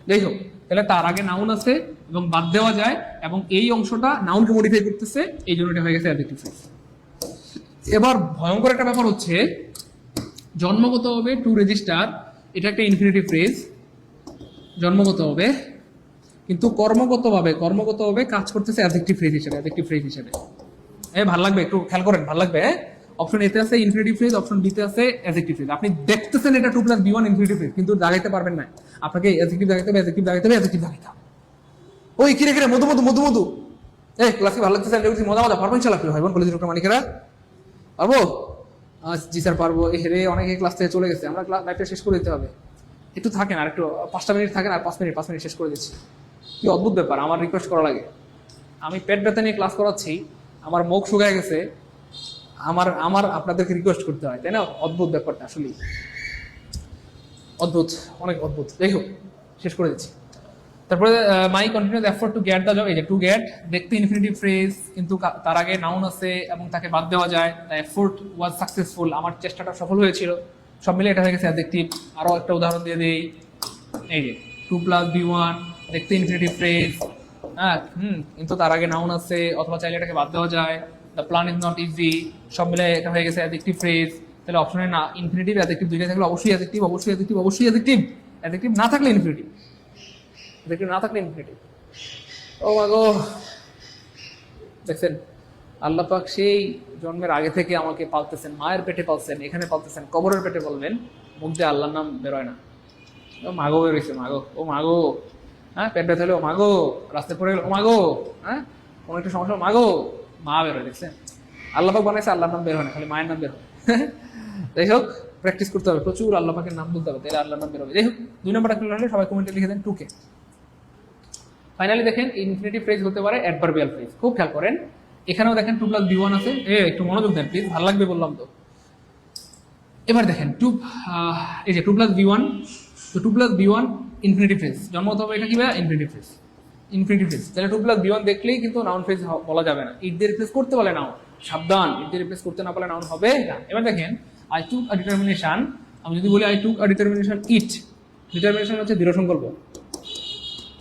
যাই হোক, তাহলে তার আগে নাউন আছে এবং বাদ দেওয়া যায়, এবং এই অংশটা নাউনকে মডিফাই করতেছে, এই জন্য এটা হয়ে গেছে অ্যাডজেক্টিভ ফ্রেজ। এবার ভয়ঙ্কর একটা ব্যাপার হচ্ছে, জন্মগত হবে টু রেজিস্টার, এটা একটা ইনফিনিটিভ ফ্রেজ, জন্মগত হবে, কিন্তু কর্মগত হবে কাজ করতেছে অ্যাডজেক্টিভ ফ্রেজ হিসেবে, অ্যাডজেক্টিভ ফ্রেজ হিসেবে। ভালো লাগবে, একটু খেয়াল করেন, ভালো লাগবে। অপশন এতে আছে ইনফিনিটিভ ফ্রেজ, অপশন বিতে আছে অ্যাডজেক্টিভ ফ্রেজ। আপনি দেখতেছেন এটা 2 + B1 ইনফিনিটিভ ফ্রেজ, কিন্তু দাগাইতে পারবেন না। আপনাকে অ্যাডজেক্টিভ দাগাইতে হবে, অ্যাডজেক্টিভ দাগাইতে হবে, অ্যাডজেক্টিভ দাগাইতে হবে। ওই কিরে কিরে মধু মধু মধু মধু, ক্লাসে ভালো লাগতেছে, মজা মজা পারবেন চালাক ভাই বোন, কলেজের লোকের মানিকেরা পারবো? জি স্যার পারবো। রে অনেকে ক্লাস থেকে চলে গেছে, আমরা লাইফটা শেষ করে দিতে হবে। একটু থাকেন, আর একটু 5টা মিনিট থাকেন, আর 5 মিনিট শেষ করে দিচ্ছি। কি অদ্ভুত ব্যাপার, আমার রিকোয়েস্ট করা লাগে। আমি পেট ব্যথা নিয়ে ক্লাস করাচ্ছি, আমার মুখ শুকায় গেছে, আমার আপনাদেরকে রিকোয়েস্ট করতে হয়, তাই না? অদ্ভুত ব্যাপারটা, আসলে অদ্ভুত, অনেক অদ্ভুত। যাই হোক, শেষ করে দিচ্ছি। তারপরে my continuous effort to get the job, এই যে টু গেট দেখতে ইনফিনিটিভ ফ্রেজ, কিন্তু তার আগে নাউন আছে এবং তাকে বাদ দেওয়া যায়। দ্য এফোর্ট ওয়াজ সাকসেসফুল, আমার চেষ্টাটা সফল হয়েছিল, সব মিলে এটা হয়ে গেছে অ্যাডজেক্টিভ। আরও একটা উদাহরণ দিয়ে দিই, এই যে 2 + B1 দেখতে ইনফিনিটিভ ফ্রেজ, হ্যাঁ কিন্তু তার আগে নাউন আছে, অথবা চাইলে এটাকে বাদ দেওয়া যায়। The plan is not easy, সব মিলে এটা হয়ে গেছে অ্যাডজেক্টিভ ফ্রেজ। তাহলে অপশনে না ইনফিনিটিভ অ্যাডজেক্টিভ দুইটা থাকলে অবশ্যই অ্যাডজেক্টিভ, অবশ্যই অ্যাডজেক্টিভ, অবশ্যই অ্যাডজেক্টিভ। অ্যাডজেক্টিভ না থাকলে ইনফিনিটিভ, অ্যাডজেক্টিভ না থাকলে ইনফিনিটিভ। ও মা গো, দেখছেন আল্লাহ পাক সেই জন্মের আগে থেকে আমাকে পালতেছেন, মায়ের পেটে পালছেন, এখানে পালতেছেন, কবরের পেটে পালবেন, মুখ দিয়ে আল্লাহর নাম বেরোয় না। ও মাগো বেরোইছে, মাগো, ও মাগো, হ্যাঁ পেট ব্যথা হলে ও মাগো, রাস্তায় পড়ে গেল ও মাগো, হ্যাঁ কোনো একটা সমস্যা মাগো, মা বেরোয়। দেখছেন আল্লাহ পাক বানাইছে, আল্লাহর নাম বের হয় না, খালি মায়ের নাম বের হয়। যাই হোক, প্র্যাকটিস করতে হবে, প্রচুর আল্লাহ পাকের নাম বলতে হবে, তাহলে আল্লাহর নাম বের হবে। যাই হোক, 2 নম্বরটা ক্লিয়ার হলে সবাই কমেন্টে লিখে দেন 2K। ফাইনালি দেখেন ইনফিনিটিভ ফ্রেজ হতে পারে অ্যাডভার্বিয়াল ফ্রেজ। খুব খেয়াল করেন, এখানেও দেখেন 2 + B1 আছে, একটু মনোযোগ দেন প্লিজ, ভালো লাগবে বললাম তো। এবার দেখেন এই যে 2 + B1, তো 2 + B1 ইনফিনিটিভ ফ্রেজ, জন্মগত হবে এটা কি ভাই? Infinitive phrase, infinitive phrase. তাহলে 2 + B1 দেখলেই কিন্তু নাউন ফ্রেজ বলা যাবে না, ইট দিয়ে রিপ্লেস করতে বলে নাউন, সাবধান, ইট দিয়ে রিপ্লেস করতে না পারলে নাউন হবে না। এবার দেখেন আই টুক আ ডিটারমিনেশন আমি যদি বলি I took a determination it, determination হচ্ছে দৃঢ় সংকল্প,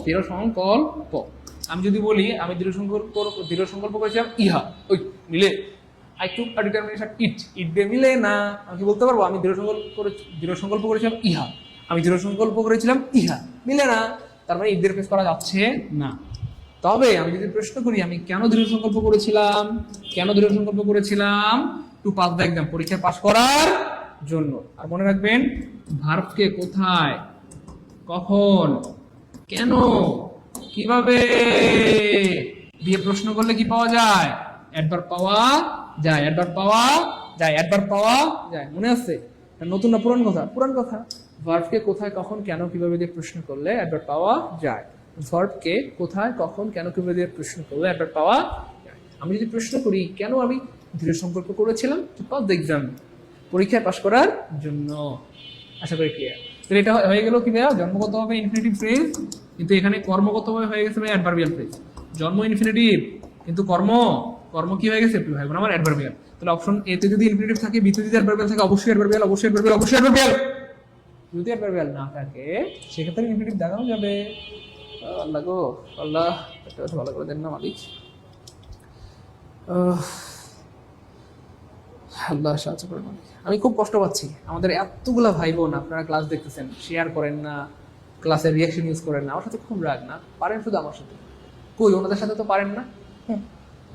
দৃঢ় সংকল্প। আমি যদি বলি আমি দৃঢ় সংকল্প করেছিলাম ইহা, ওই মিলে আই টুক আ ডিটারমিনেশন ইট, ইট দিয়ে মিলে না। আমি কি বলতে পারবো আমি দৃঢ় সংকল্প করেছিলাম ইহা, আমি দৃঢ় সংকল্প করেছিলাম ইহা, মিলে না। তার মানে ইট দিয়ে রিপ্লেস করা যাচ্ছে না। তবে আমি যদি প্রশ্ন করি আমি কেন দৃঢ় সংকল্প করেছিলাম, কেন দৃঢ় সংকল্প করেছিলাম, টু পাস দ্য এক্সাম, পরীক্ষায় পাস করার জন্য। আর মনে রাখবেন ভার্বকে কোথায়, কখন, কেন, কিভাবে দিয়ে প্রশ্ন করলে কি পাওয়া যায়, অ্যাডভার্ব পাওয়া যায়, অ্যাডভার্ব পাওয়া যায়, অ্যাডভার্ব পাওয়া যায়। মনে আছে? নতুন না পুরান কথা? পুরান কথা। ভার্বকে কোথায়, কখন, কেন, কিভাবে দিয়ে প্রশ্ন করলে অ্যাডভার্ব পাওয়া যায়। ভার্বকে কোথায়, কখন, কেন, কিভাবে দিয়ে প্রশ্ন করলে অ্যাডভার্ব পাওয়া যায়। আমি যদি প্রশ্ন করি কেন আমি দৃঢ় সংকল্প করেছিলাম, টু পাস দ্য এক্সাম, পরীক্ষায় পাস করার জন্য। আশা করি ক্লিয়ার। তাহলে এটা হয়ে গেল কি ভাইয়া, জন্মগতভাবে ইনফিনিটিভ ফ্রেজ, কিন্তু এখানে কর্মগতভাবে হয়ে গেছে ভাই অ্যাডভার্বিয়াল ফ্রেজ। জন্ম ইনফিনিটিভ কিন্তু কর্ম কি হয়ে গেছে ভাই বোন আমার, অ্যাডভার্বিয়াল। তাহলে অপশন এ তে যদি ইনফিনিটিভ থাকে, বি তে যদি অ্যাডভার্বিয়াল থাকে, অবশ্যই অ্যাডভার্বিয়াল, অবশ্যই অ্যাডভার্বিয়াল, অবশ্যই অ্যাডভার্বিয়াল। যদি অ্যাডভার্বিয়াল না থাকে সেক্ষেত্রে ইনফিনিটিভ দেখানো যাবে। আল্লাহ গো আল্লাহ, এটা ভালো করে দেন না মালিক। আল্লাহ সাহায্য করেন। আমি খুব কষ্ট পাচ্ছি, আমাদের এতগুলা ভাই বোন আপনারা ক্লাস দেখতেছেন, শেয়ার করেন না, ক্লাসের রিয়াকশন ইউজ করেন না, আমার সাথে খুব রাগ না, পারেন শুধু আমার সাথে। কই ওনাদের সাথে তো পারেন না,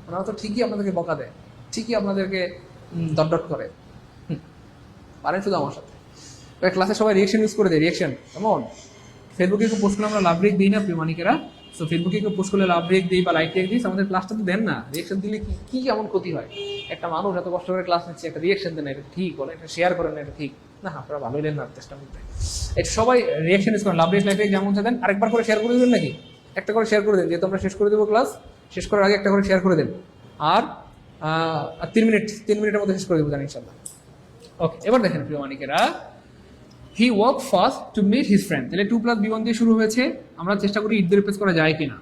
ওনারা তো ঠিকই আপনাদেরকে বকা দেয়, ঠিকই আপনাদেরকে ডট করে, পারেন শুধু আমার সাথে। ক্লাসে সবাই রিয়াকশন ইউজ করে দেয়, রিয়াকশন কেমন। ফেসবুকে কেউ পোস্ট করলে আমরা লাভ রেক দিই না প্রিয় মানিকেরা, সো ফেসবুকে কেউ পোস্ট করলে লাভ রেক দিই বা লাইক রেক দিই, আমাদের ক্লাসটা তো দেন না, রিয়াকশন দিলে কি এমন ক্ষতি হয়। একটা মানুষ এত কষ্ট করে ক্লাস নিচ্ছে, একটা রিয়াকশন দেন, এটা ঠিক বলে, এটা শেয়ার করেন না, এটা ঠিক না, আপনারা ভালোই দেন না চেষ্টা করতে। এটা সবাই রিয়াকশন ইউজ করেন, লাভ রেক লাইক রেক যেমন দেন, আরেকবার করে শেয়ার করে দেবেন নাকি, একটা করে শেয়ার করে দেন, যেহেতু আমরা শেষ করে দেবো ক্লাস, শেষ করার আগে একটা করে শেয়ার করে দেন। আর 3 মিনিটের মধ্যে শেষ করে দেবো জানি ইনশাল্লাহ। ওকে, এবার দেখেন প্রিয় মানিকেরা, he walk fast to meet his friend, তাহলে 2 + B1 দিয়ে শুরু হয়েছে, আমরা চেষ্টা করি ইট দিয়ে রিপ্লেস করা যায় কিনা।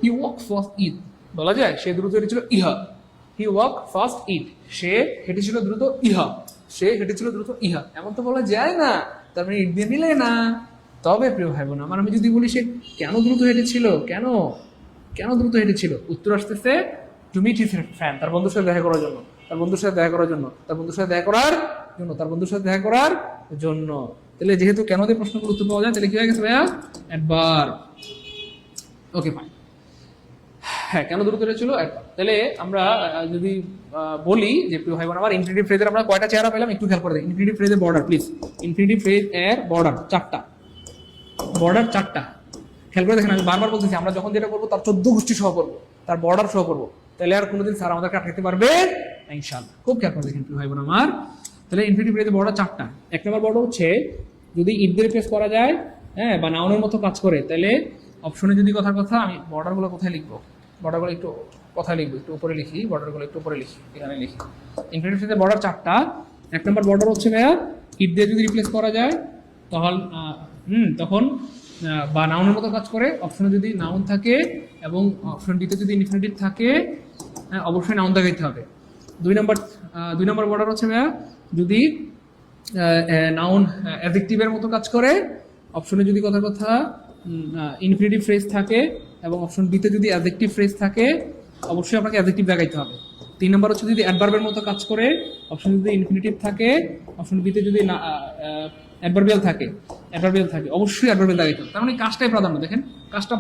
হি ওয়াক ফাস্ট ইট বলা যায়, সে দ্রুত হেঁটেছিল ইহা। হি ওয়াক ফাস্ট ইট, সে হেঁটেছিল দ্রুত ইহা, সে হেঁটেছিল দ্রুত ইহা, এমন তো বলা যায় না, তার মানে ইট দিয়ে মিলে না। তবে প্রিয় ভাই বোন আমার, আমি যদি বলি সে কেন দ্রুত হেঁটেছিল, কেন দ্রুত হেঁটেছিল, উত্তর আসতেছে টু মিট হিজ ফ্রেন্ড, তার বন্ধুর সাথে দেখা করার জন্য, তার বন্ধুর সাথে দেখা করার জন্য, তার বন্ধুর সাথে দেখা করার জন্য, তার বন্ধুর সাথে দেখা করার জন্য। তাহলে যেহেতু কেন দিয়ে প্রশ্নগুলো উত্তর পাওয়া যায়, তাহলে কি হয়ে গেছে ভাইয়া, অ্যাডভার্ব। Okay fine. হ্যাঁ, কেন দ্রুত ছিল অ্যাডভার্ব। তাহলে আমরা যদি বলি যে প্রিয় ভাই বোন আমার, ইনফিনিটিভ ফ্রেজের আমরা কয়টা চেহারা পেলাম একটু খেয়াল করে দেন। ইনফিনিটিভ ফ্রেজের বর্ডার প্লিজ, ইনফিনিটিভ ফ্রেজ এর বর্ডার 4টা, বর্ডার 4টা। খেয়াল করে দেখেন, আমি বারবার বলতেছি আমরা যখন যেটা করবো তার 14 গোষ্ঠী সহ করবো, তার বর্ডার সহ করবো, তাহলে আর কোনোদিন স্যার আমাদেরকে আটকাতে পারবে না ইনশাআল্লাহ। খুব খেয়াল করে দেখেন প্রিয় ভাই বোন আমার, তাহলে ইনফিনিটিভ ফ্রেজের বর্ডার 4টা। 1 নম্বর বর্ডার হচ্ছে যদি ইট দিয়ে রিপ্লেস করা যায়, হ্যাঁ, বা নাউনের মতো কাজ করে, তাহলে অপশনে যদি কথার কথা, আমি বর্ডারগুলো কোথায় লিখবো, বর্ডারগুলো একটু কোথায় লিখবো, একটু উপরে লিখি, বর্ডারগুলো একটু উপরে লিখি, এখানে লিখি। ইনফিনিটিভ ফ্রেজের বর্ডার 4টা। 1 নম্বর বর্ডার হচ্ছে ভাইয়া ইট দিয়ে যদি রিপ্লেস করা যায় তখন বা নাউনের মতো কাজ করে, অপশনে যদি নাউন থাকে এবং অপশন ডিতে যদি ইনফিনিটিভ থাকে, অবশ্যই নাউন দেখাইতে হবে। 2 নম্বর বর্ডার হচ্ছে ভাইয়া যদি নাউন অ্যাডজেক্টিভের মতো কাজ করে, অপশনে যদি কথার কথা ইনফিনিটিভ ফ্রেজ থাকে এবং অপশন ডিতে যদি অ্যাডজেক্টিভ ফ্রেজ থাকে, অবশ্যই আপনাকে অ্যাডজেক্টিভ দেখাইতে হবে। 3 নম্বর হচ্ছে যদি অ্যাডভার্বের মতো কাজ করে, অপশন যদি ইনফিনিটিভ থাকে, অপশন বিতে যদি অ্যাডভার্বিয়াল থাকে, অবশ্যই অ্যাডভার্বিয়াল দেখাইতে হবে। তার মানে কাজটাই প্রাধান্য, দেখেন কাজটাই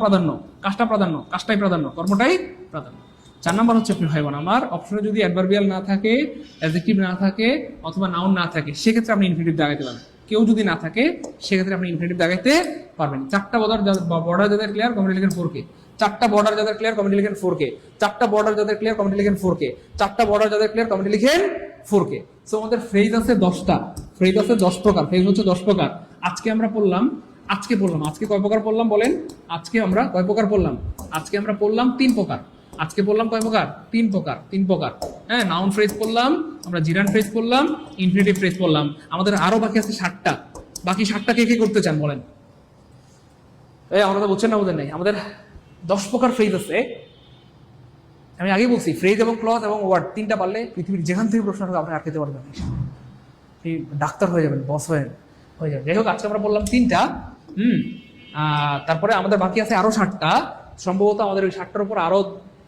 প্রাধান্য, কর্মটাই প্রাধান্য। 4 নম্বর হচ্ছে আপনি ভাই বোন আমার, অপশনে যদি অ্যাডভার্বিয়াল না থাকে, অ্যাডজেক্টিভ না থাকে, অথবা নাউন না থাকে, সেক্ষেত্রে আপনি ইনফিনিটিভ দেখাইতে পারবেন। কেউ যদি না থাকে সেক্ষেত্রে আপনি ইনফিনিটিভ দেখাইতে পারবেন। 4টা বর্ডার যাদের ক্লিয়ার, কমেন্টে লিখেন 4K। 4টা বর্ডার যাদের ক্লিয়ার, কমেন্টে লিখেন 4K। 4টা বর্ডার যাদের ক্লিয়ার, কমেন্টে লিখেন 4K। 4টা বর্ডার যাদের ক্লিয়ার, কমেন্টে লিখেন 4K। সো আমাদের ফ্রেজ আছে 10টা, ফ্রেজ আছে 10 প্রকার, ফ্রেজ হচ্ছে 10 প্রকার। আজকে কয় প্রকার পড়লাম বলেন? আজকে আমরা কয় প্রকার পড়লাম? আজকে আমরা পড়লাম 3 প্রকার। আজকে পড়লাম কয় প্রকার? 3 প্রকার। হ্যাঁ, নাউন ফ্রেজ পড়লাম, আমরা জিরান ফ্রেজ পড়লাম, ইনফিনিটিভ ফ্রেজ পড়লাম। আমাদের আরো বাকি আছে 7টা। বাকি 7টা কে করতে চান বলেন? আমরা তো বুঝছেন না, বুঝেন নাই, আমাদের 10 প্রকার ফ্রেজ আছে। আমি আগে বলছি ফ্রেজ এবং ক্লজ এবং ওয়ার্ড 3টা পারলে পৃথিবীর যেখান থেকে প্রশ্ন হবে আপনি আটকাতে পারবেন। এই ডাক্তার হয়ে যাবেন, বস হয়ে যাবেন। যাই হোক, আজকে আমরা বললাম 3টা। তারপরে আমাদের বাকি আছে আরো 7টা। সম্ভবত আমাদের ওই 7টার উপর আরো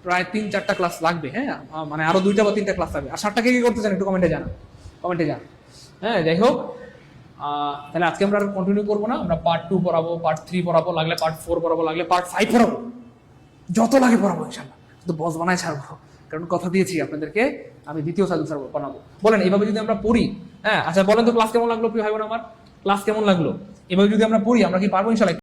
প্রায় 3-4টা ক্লাস লাগবে। হ্যাঁ, মানে আরো 2টা বা 3টা ক্লাস লাগবে। আর 7টা কে কি করতে চান একটু কমেন্টে জানান। হ্যাঁ, যাই হোক, তাহলে আজকে আমরা কন্টিনিউ করবো না। আমরা পার্ট 2 পড়াবো, পার্ট 3 পড়াবো, লাগলে পার্ট 4 পড়াবো, লাগলে পার্ট 5 পড়াবো, যত লাগে পড়াবো ইনশাল্লাহ। কিন্তু বস বানায় ছাড়বো, কারণ কথা দিয়েছি আপনাদেরকে আমি দ্বিতীয় সাজেল স্যার বানাবো। বলেন এইভাবে যদি আমরা পড়ি, হ্যাঁ আচ্ছা বলেন তো ক্লাস কেমন লাগলো প্রিয় ভাই বোন আমার? ক্লাস কেমন লাগলো? এভাবে যদি আমরা পড়ি আমরা কি পারবো ইনশাল্লাহ?